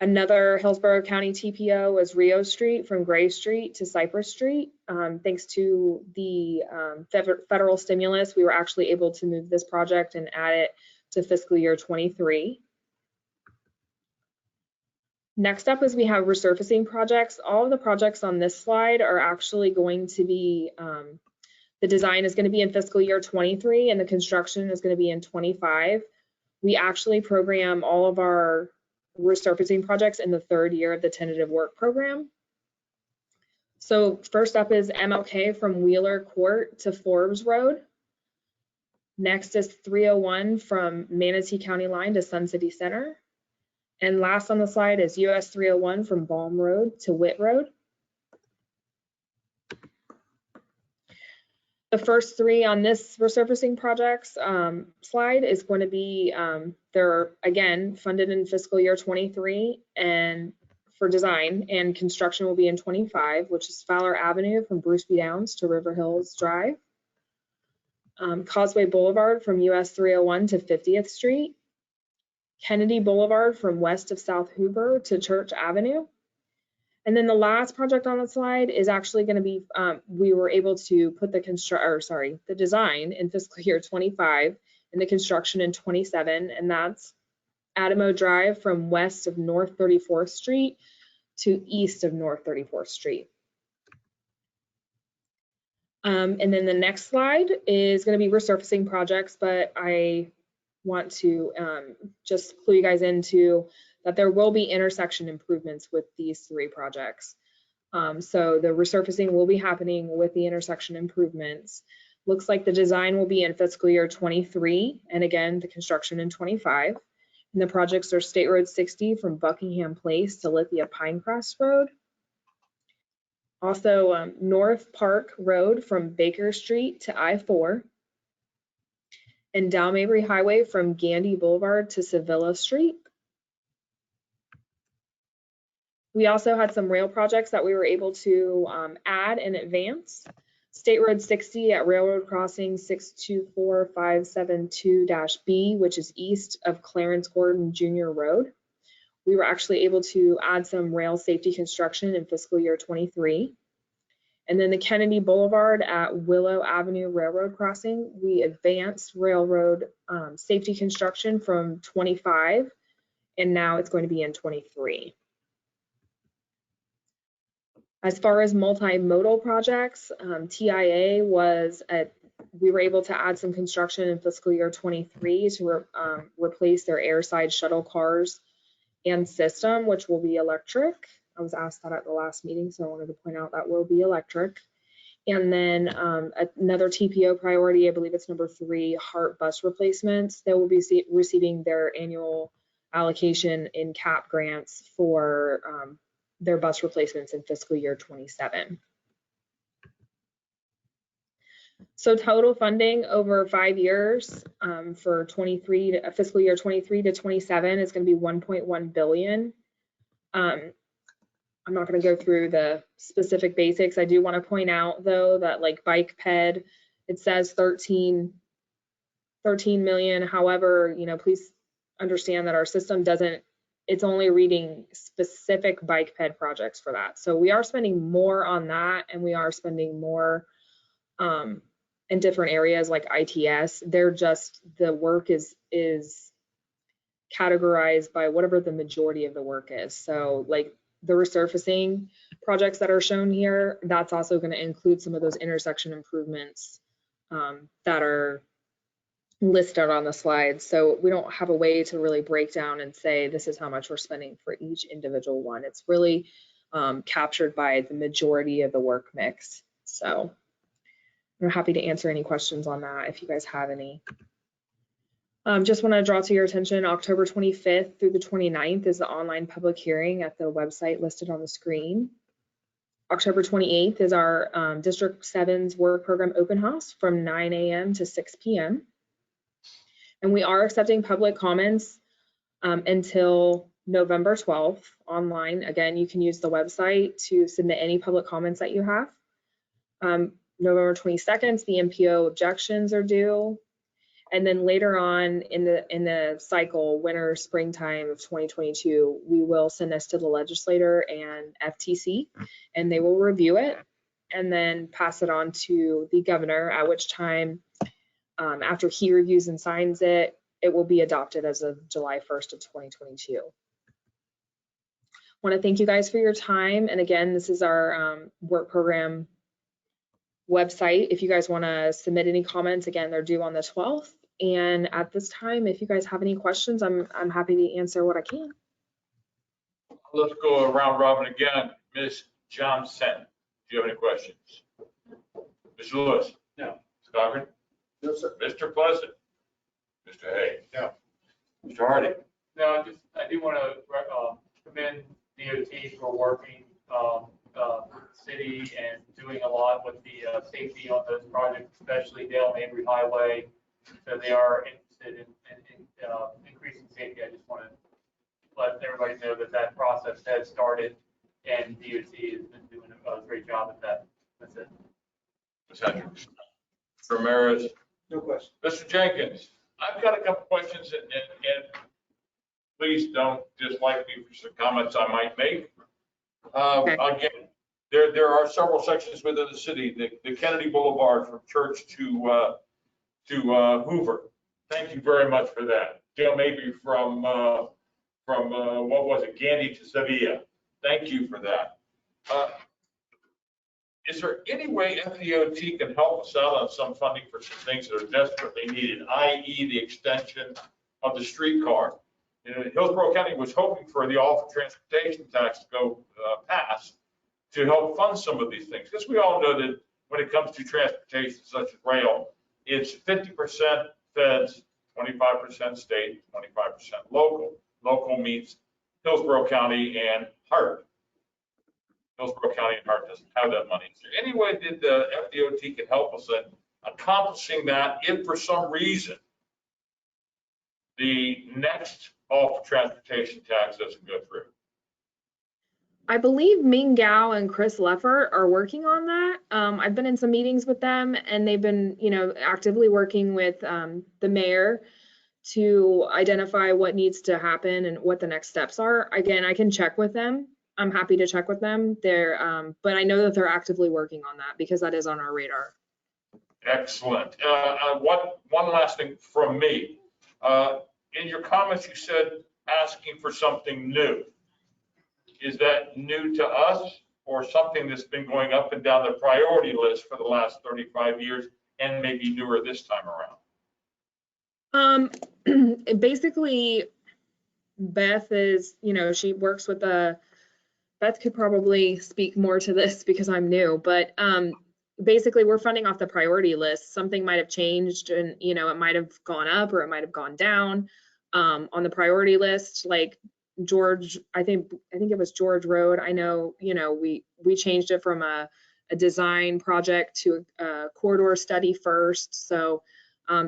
another Hillsborough County TPO was Rio Street from Gray Street to Cypress Street. Thanks to the federal stimulus, we were actually able to move this project and add it to fiscal year 23. Next up is we have resurfacing projects. All of the projects on this slide are actually going to be, the design is going to be in fiscal year 23 and the construction is going to be in 25. We actually program all of our resurfacing projects in the 3rd year of the tentative work program. So first up is MLK from Wheeler Court to Forbes Road. Next is 301 from Manatee County Line to Sun City Center. And last on the slide is US 301 from Balm Road to Witt Road. The first 3 on this resurfacing projects slide is going to be, they're again funded in fiscal year 23 and for design, and construction will be in 25, which is Fowler Avenue from Bruceby Downs to River Hills Drive. Causeway Boulevard from US 301 to 50th Street. Kennedy Boulevard from west of South Hoover to Church Avenue. And then the last project on the slide is actually going to be, we were able to put the design in fiscal year 25 and the construction in 27, and that's Adamo Drive from west of North 34th Street to east of North 34th Street. And then the next slide is going to be resurfacing projects, but I want to just clue you guys into that there will be intersection improvements with these 3 projects. So the resurfacing will be happening with the intersection improvements. Looks like the design will be in fiscal year 23, and again, the construction in 25. And the projects are State Road 60 from Buckingham Place to Lithia Pinecrest Road. Also, North Park Road from Baker Street to I-4, and Dow Mabry Highway from Gandy Boulevard to Sevilla Street. We also had some rail projects that we were able to add in advance. State Road 60 at Railroad Crossing 624572-B, which is east of Clarence Gordon Jr. Road. We were actually able to add some rail safety construction in fiscal year 23. And then the Kennedy Boulevard at Willow Avenue Railroad Crossing, we advanced railroad safety construction from 25, and now it's going to be in 23. As far as multimodal projects, TIA we were able to add some construction in fiscal year 23 to replace their airside shuttle cars and system, which will be electric. I was asked that at the last meeting, so I wanted to point out that will be electric. And then another TPO priority, I believe it's number 3, Rrfbs replacements. They will be receiving their annual allocation in CAP grants for their bus replacements in fiscal year 27. So total funding over 5 years for fiscal year 23 to 27 is going to be 1.1 billion. I'm not going to go through the specific basics. I do want to point out though that like bike ped, it says 13 million. However, please understand that our system it's only reading specific bike ped projects for that. So we are spending more on that, and we are spending more in different areas like ITS. The work is categorized by whatever the majority of the work is. So like the resurfacing projects that are shown here, that's also going to include some of those intersection improvements that are listed on the slide. So we don't have a way to really break down and say this is how much we're spending for each individual one. It's really captured by the majority of the work mix. So I'm happy to answer any questions on that if you guys have any. Just want to draw to your attention, October 25th through the 29th is the online public hearing at the website listed on the screen. October 28th is our District 7's work program open house from 9 a.m. to 6 p.m. And we are accepting public comments until November 12th online. Again, you can use the website to submit any public comments that you have. November 22nd, the MPO objections are due. And then later on in the cycle, winter, springtime of 2022, we will send this to the legislator and FTC, and they will review it and then pass it on to the governor, at which time, after he reviews and signs it, it will be adopted as of July 1st of 2022. I want to thank you guys for your time. And again, this is our work program website. If you guys want to submit any comments, again, they're due on the 12th. And at this time, if you guys have any questions, I'm happy to answer what I can. Let's go around robin again. Ms. Johnson, do you have any questions? Mr. Lewis? No. Ms. Cochran? No, sir. Mr. Pleasant? Mr. Hay? No. Mr. Hardy? No, I do want to commend DOT for working with the city and doing a lot with the safety on those projects, especially Dale Mabry Highway. So they are interested in increasing safety. I just want to let everybody know that process has started, and DOT has been doing a great job at that. That's it. Ms. Hendricks? Mr. Ramirez? No question. Mr. Jenkins? I've got a couple questions, and please don't dislike me for some comments I might make. Again, there are several sections within the city, the Kennedy Boulevard from Church to Hoover. Thank you very much for that. Dale maybe from what was it, Gandy to Sevilla. Thank you for that. Is there any way FDOT can help us out on some funding for some things that are desperately needed, i.e. the extension of the streetcar? Hillsborough County was hoping for the Office of Transportation tax to go pass to help fund some of these things. Because we all know that when it comes to transportation such as rail, it's 50% feds, 25% state, 25% local. Local means Hillsborough County and Hart. Hillsborough County and Hart doesn't have that money. Is there any way that the FDOT can help us in accomplishing that if for some reason the next off transportation tax doesn't go through? I believe Ming Gao and Chris Leffert are working on that. I've been in some meetings with them, and they've been, actively working with the mayor to identify what needs to happen and what the next steps are. Again, I can check with them. I'm happy to check with them. But I know that they're actively working on that because that is on our radar. Excellent. One last thing from me. In your comments, you said asking for something new. Is that new to us or something that's been going up and down the priority list for the last 35 years and maybe newer this time around? Basically, Beth is, she works with Beth could probably speak more to this because I'm new, but basically we're funding off the priority list. Something might have changed and, it might have gone up or it might have gone down on the priority list. Like George, I think it was George Road. I know, we changed it from a design project to a corridor study first. So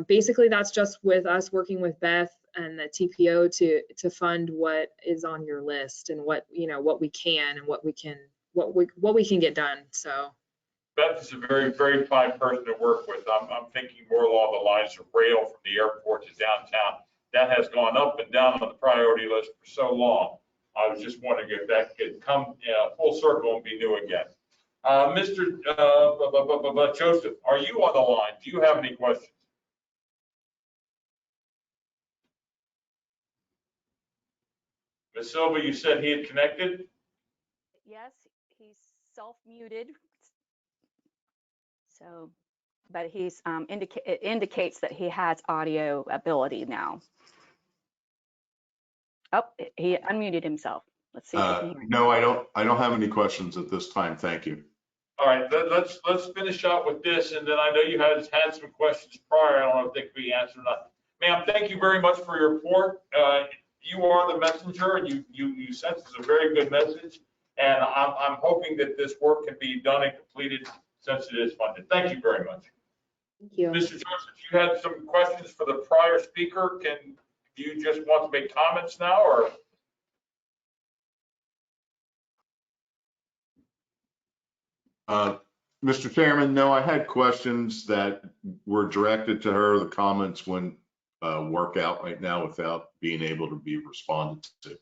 basically that's just with us working with Beth and the TPO to fund what is on your list and what we can and what we can get done. So Beth is a very, very fine person to work with. I'm thinking more along the lines of rail from the airport to downtown. That has gone up and down on the priority list for so long. I was just wondering if that could come full circle and be new again. Mr. Joseph, are you on the line? Do you have any questions? Ms. Silva, you said he had connected? Yes, he's self-muted. So, but he's it indicates that he has audio ability now. Oh, he unmuted himself. Let's see if we can hear him. No, I don't have any questions at this time. Thank you. All right, let's finish out with this, and then I know you had some questions prior. I don't know if they could be answered or not. Ma'am, thank you very much for your report. You are the messenger, and you sent us a very good message, and I'm hoping that this work can be done and completed since it is funded. Thank you very much. Thank you. Mr. Joseph, you had some questions for the prior speaker. Do you just want to make comments now, or? Mr. Chairman, no, I had questions that were directed to her. The comments wouldn't work out right now without being able to be responded to.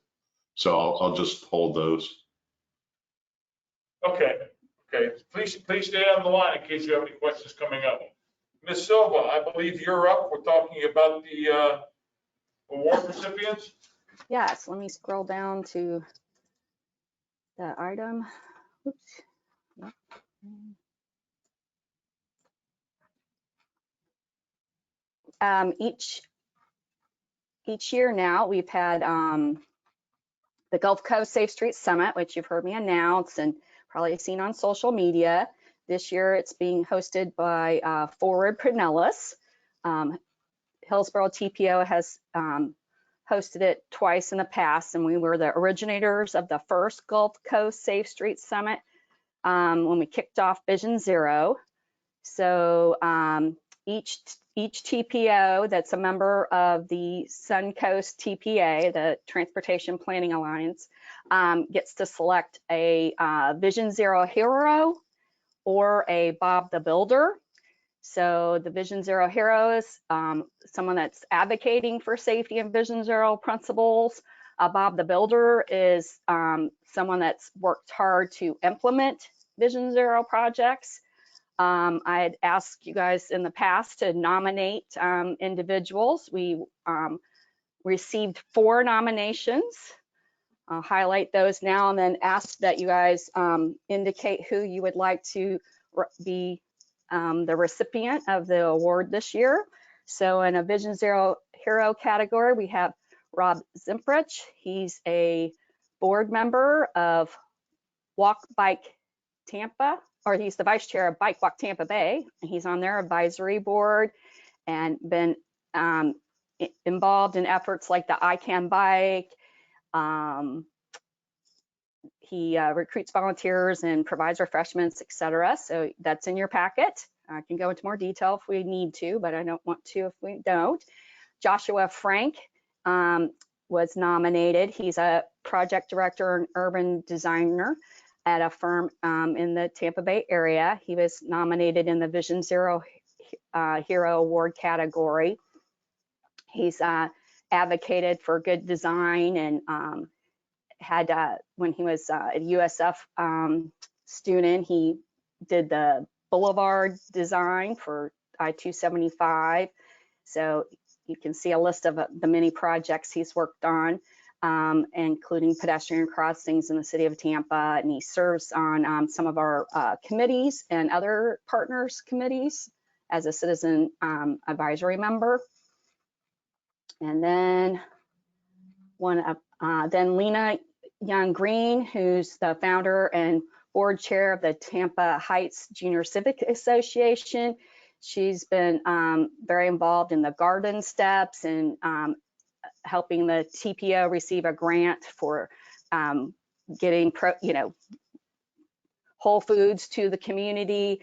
So I'll just hold those. Okay. Please stay on the line in case you have any questions coming up. Ms. Silva, I believe you're up. We're talking about the award recipients. Yes, let me scroll down to the item. Oops. Each year now we've had the Gulf Coast Safe Streets Summit, which you've heard me announce and probably seen on social media. This year it's being hosted by Forward Pinellas. Hillsborough TPO has hosted it twice in the past, and we were the originators of the first Gulf Coast Safe Streets Summit when we kicked off Vision Zero. So each TPO that's a member of the Suncoast TPA, the Transportation Planning Alliance, gets to select a Vision Zero hero or a Bob the Builder. So the Vision Zero hero is someone that's advocating for safety and Vision Zero principles. Bob the Builder is someone that's worked hard to implement Vision Zero projects. I had asked you guys in the past to nominate individuals. We received 4 nominations. I'll highlight those now and then ask that you guys indicate who you would like to be the recipient of the award this year. So in a Vision Zero hero category, we have Rob Zimprich. He's a board member of Walk Bike Tampa, or he's the vice chair of Bike Walk Tampa Bay. He's on their advisory board and been involved in efforts like the I Can Bike. he recruits volunteers and provides refreshments, etc. So that's in your packet. I can go into more detail if we need to, but I don't want to if we don't. Joshua Frank was nominated. He's a project director and urban designer at a firm in the Tampa Bay area. He was nominated in the Vision Zero Hero Award category. He's advocated for good design and had, when he was a USF student, he did the boulevard design for I-275. So you can see a list of the many projects he's worked on, including pedestrian crossings in the city of Tampa. And he serves on some of our committees and other partners committees as a citizen advisory member. And then then Lena Young Green, who's the founder and board chair of the Tampa Heights Junior Civic Association. She's been very involved in the garden steps and helping the TPO receive a grant for getting whole foods to the community.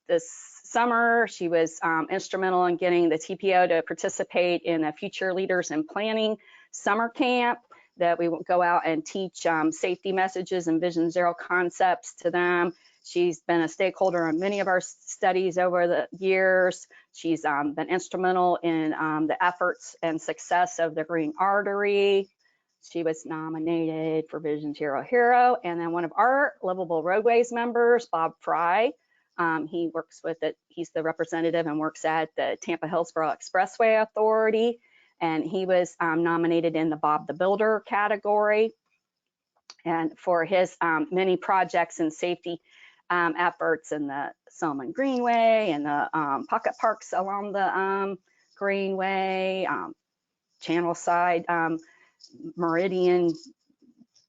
This summer, she was instrumental in getting the TPO to participate in a Future Leaders in Planning summer camp that we will go out and teach safety messages and Vision Zero concepts to them. She's been a stakeholder in many of our studies over the years. She's been instrumental in the efforts and success of the Green Artery. She was nominated for Vision Zero Hero. And then one of our Livable Roadways members, Bob Fry, he works with it. He's the representative and works at the Tampa Hillsborough Expressway Authority. And he was nominated in the Bob the Builder category. And for his many projects and safety efforts in the Solomon Greenway and the pocket parks along the Greenway, Channel Side, Meridian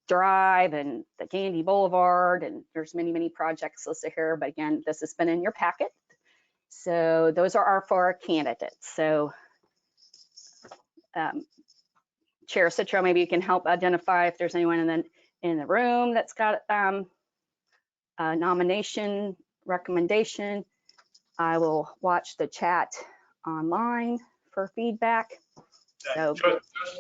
Drive, and the Gandy Boulevard, and there's many, many projects listed here, but again, this has been in your packet. So those are our 4 candidates. So Chair Citro, maybe you can help identify if there's anyone in the room that's got a nomination recommendation. I will watch the chat online for feedback. So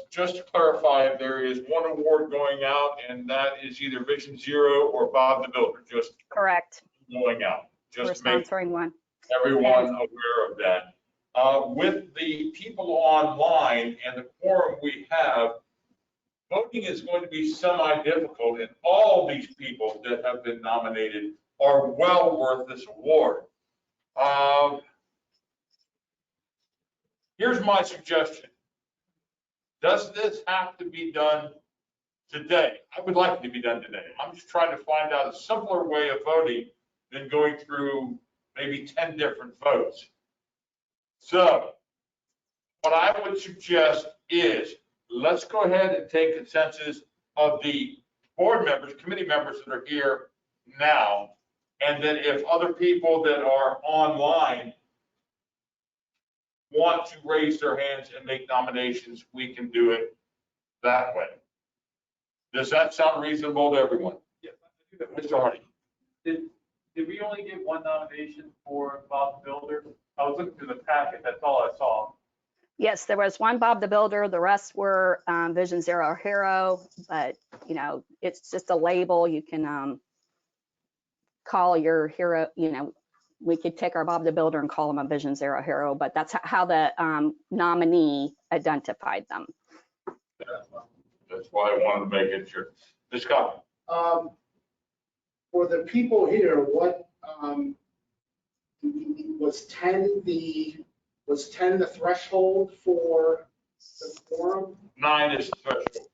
just to clarify, there is one award going out, and that is either Vision Zero or Bob the Builder. Just correct. Going out. Just we're to sponsoring one. Everyone aware of that. With the people online and the quorum we have, voting is going to be semi-difficult, and all these people that have been nominated are well worth this award. Here's my suggestion. Does this have to be done today? I would like it to be done today. I'm just trying to find out a simpler way of voting than going through maybe 10 different votes. So what I would suggest is let's go ahead and take consensus of the board members, committee members that are here now, and then if other people that are online want to raise their hands and make nominations, we can do it that way. Does that sound reasonable to everyone? Yes. Mr. Hardy. Did we only get one nomination for Bob the Builder? I was looking through the packet, that's all I saw. Yes, there was one Bob the Builder. The rest were Vision Zero Hero, but you know, it's just a label. You can call your hero, you know, we could take our Bob the Builder and call him a Vision Zero Hero, but that's how the nominee identified them. That's why I wanted to make it sure. Ms. Scott. For the people here, what was 10 the threshold for the quorum? 9 is the threshold.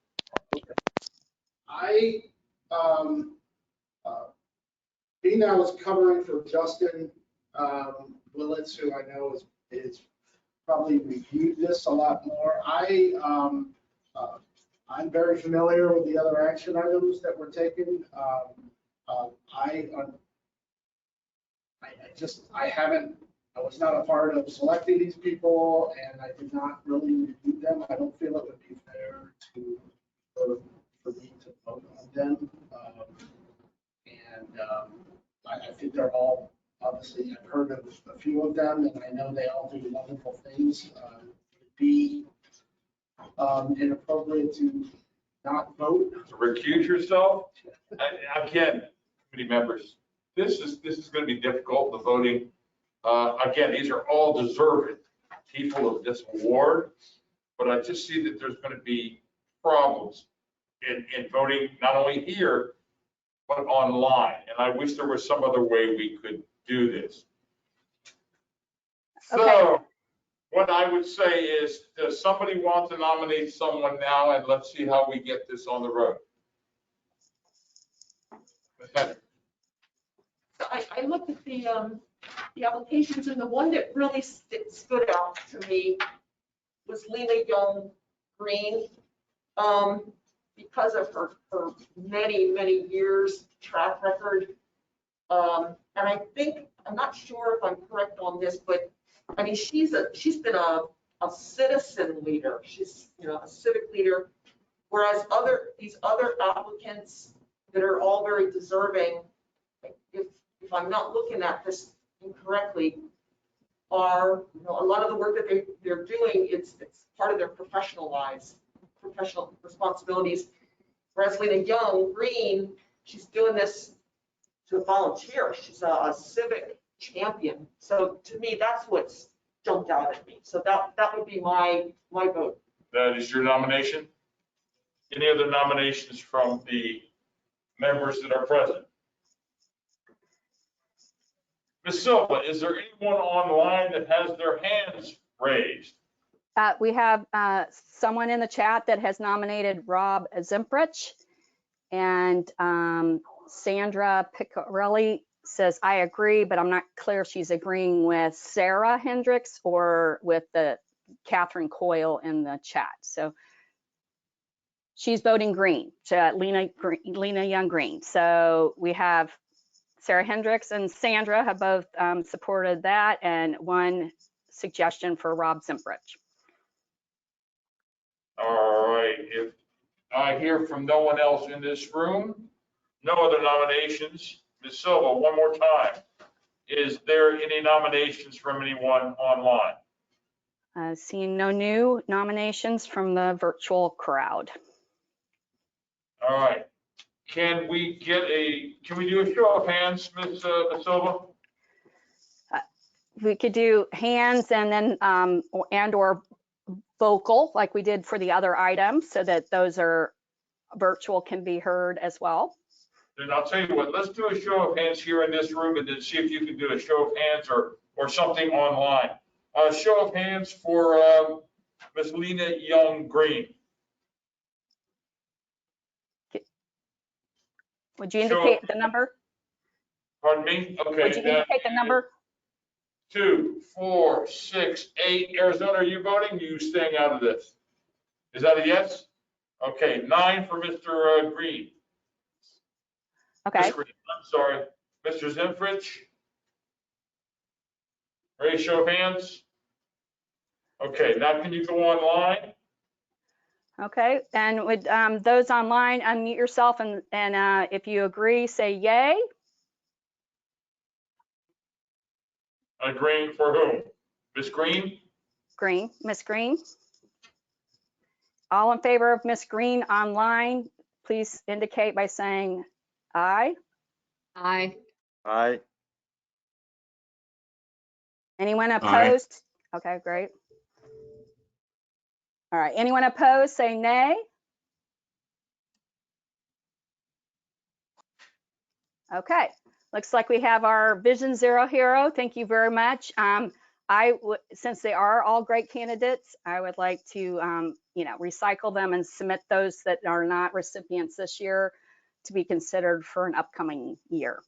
I being that I was covering for Justin Willits, who I know is probably reviewed this a lot more. I'm very familiar with the other action items that were taken. I was not a part of selecting these people, and I did not really review them. I don't feel it would be fair for me to vote on them. with them, and I know they all do wonderful things. It'd be inappropriate to not vote. To recuse yourself? Again, committee members, this is going to be difficult, the voting. Again, these are all deserving people of this award, but I just see that there's going to be problems in voting, not only here, but online. And I wish there was some other way we could do this. So what I would say is, does somebody want to nominate someone now? And let's see how we get this on the road. So I looked at the applications, and the one that really stood out to me was Lena Young Green, because of her many, many years track record. And I think, I'm not sure if I'm correct on this, but I mean, she's been a citizen leader. She's, a civic leader, whereas these other applicants that are all very deserving, if I'm not looking at this incorrectly, are, a lot of the work that they're doing, it's part of their professional lives, professional responsibilities. Whereas Lena Young Green, she's doing this to volunteer. She's a civic champion. So to me, that's what's jumped out at me. So that would be my vote. That is your nomination? Any other nominations from the members that are present? Ms. Silva, is there anyone online that has their hands raised? We have someone in the chat that has nominated Rrfbs, and Sandra Piccarelli says, I agree, but I'm not clear if she's agreeing with Sarah Hendricks or with the Catherine Coyle in the chat. So she's voting green, Lena Young Green. So we have Sarah Hendricks and Sandra have both supported that, and one suggestion for Rrfbs. All right, if I hear from no one else in this room, no other nominations. Ms. Silva, one more time. Is there any nominations from anyone online? Seeing no new nominations from the virtual crowd. All right. Can we do a show of hands, Ms. Silva? We could do hands and then or vocal like we did for the other items, so that those are virtual can be heard as well. Then I'll tell you what, let's do a show of hands here in this room, and then see if you can do a show of hands or something online. A show of hands for Ms. Lena Young Green. Would you indicate the number? Pardon me? Okay. Would you indicate the number? 2, 4, 6, 8. Arizona, are you voting? You staying out of this? Is that a yes? Okay, 9 for Mr. Green. Okay. Green, I'm sorry. Mr. Zenfrich? Ready, show of hands? Okay, now can you go online? Okay, and with those online, unmute yourself, and if you agree, say yay. Agreeing for whom? Ms. Green? Green, Miss Green. All in favor of Miss Green online, please indicate by saying aye. Aye. Aye. Anyone opposed? Okay, great. All right, anyone opposed, say nay. Okay, looks like we have our Vision Zero hero. Thank you very much. Since they are all great candidates, I would like to, recycle them and submit those that are not recipients this year to be considered for an upcoming year.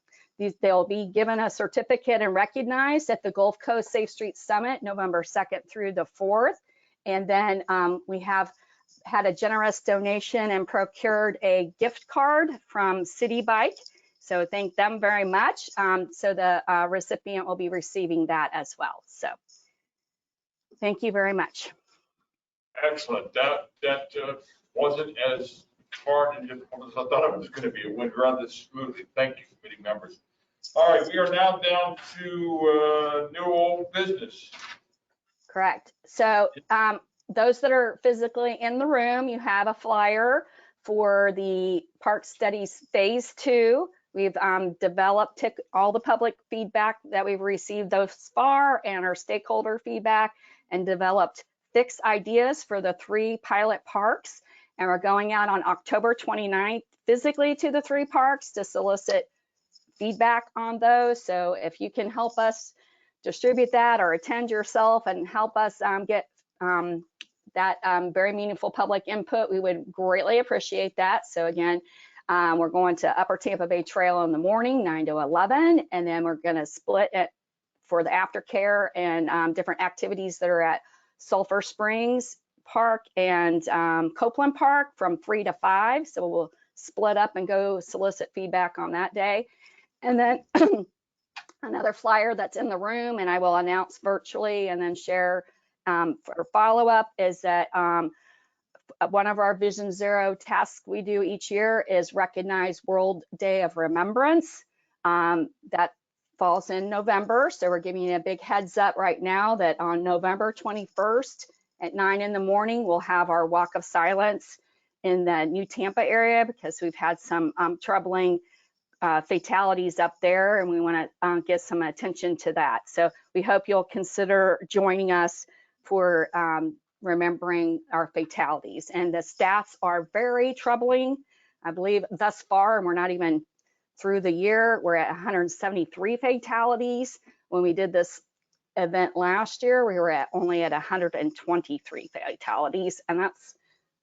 They'll be given a certificate and recognized at the Gulf Coast Safe Streets Summit, November 2nd through the 4th. And then we have had a generous donation and procured a gift card from City Bike. So thank them very much. So the recipient will be receiving that as well. So thank you very much. Excellent. That wasn't as hard and difficult as I thought it was going to be. It went rather smoothly. Thank you, committee members. All right, we are now down to new old business. Correct. So those that are physically in the room, you have a flyer for the Park Studies Phase 2. We've developed all the public feedback that we've received thus far and our stakeholder feedback, and developed 6 ideas for the 3 pilot parks. And we're going out on October 29th physically to the 3 parks to solicit feedback on those. So if you can help us distribute that or attend yourself and help us get that very meaningful public input, we would greatly appreciate that. So again, we're going to Upper Tampa Bay Trail in the morning, 9 to 11, and then we're going to split it for the aftercare and different activities that are at Sulphur Springs Park and Copeland Park from 3 to 5. So we'll split up and go solicit feedback on that day. And then another flyer that's in the room, and I will announce virtually and then share for follow-up, is that one of our Vision Zero tasks we do each year is recognize World Day of Remembrance. That falls in November, so we're giving you a big heads up right now that on November 21st at 9 in the morning, we'll have our walk of silence in the New Tampa area, because we've had some troubling fatalities up there, and we want to give some attention to that. So we hope you'll consider joining us for remembering our fatalities. And the stats are very troubling. I believe thus far, and we're not even through the year, we're at 173 fatalities. When we did this event last year, we were only at 123 fatalities, and that's,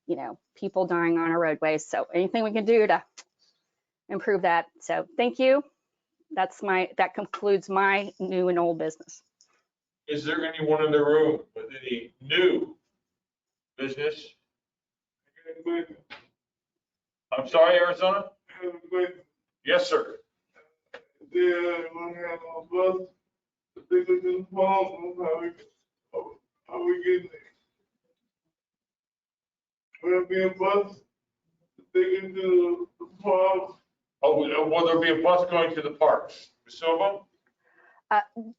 you know, people dying on our roadways. So anything we can do to improve that. So thank you. That concludes my new and old business. Is there anyone in the room with any new business? I'm sorry, Arizona? Yes, sir. How we getting there? Will there be a bus taking to the park? Oh, will there be a bus going to the parks? Ms. Silva?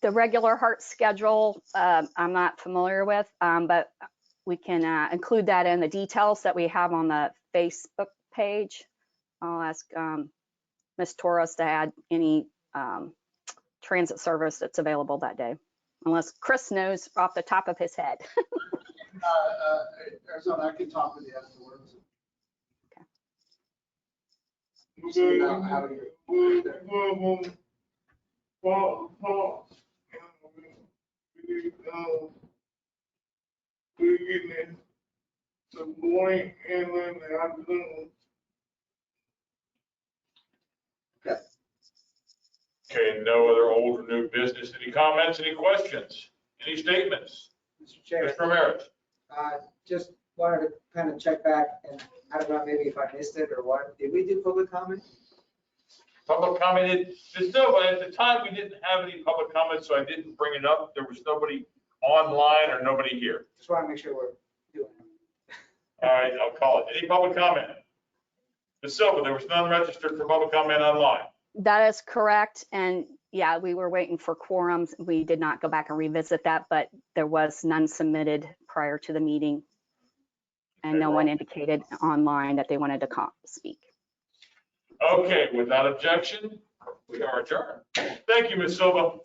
The regular HART schedule, I'm not familiar with, but we can include that in the details that we have on the Facebook page. I'll ask Ms. Torres to add any transit service that's available that day, unless Chris knows off the top of his head. Arizona, I can talk with you afterwards. Okay. We're getting the morning and then the afternoon. Okay, no other old or new business. Any comments, any questions, any statements? Mr. Chair, Mr. Ramirez? just wanted to kind of check back, and I don't know, maybe if I missed it or what, did we do public comment? Public comment, Ms. Silva, at the time, we didn't have any public comments, so I didn't bring it up. There was nobody online or nobody here. Just want to make sure we're doing it. All right, I'll call it. Any public comment? Ms. Silva, there was none registered for public comment online. That is correct. And yeah, we were waiting for quorums. We did not go back and revisit that, but there was none submitted prior to the meeting. And no one indicated online that they wanted to speak. Okay, without objection, we are adjourned. Thank you, Ms. Silva.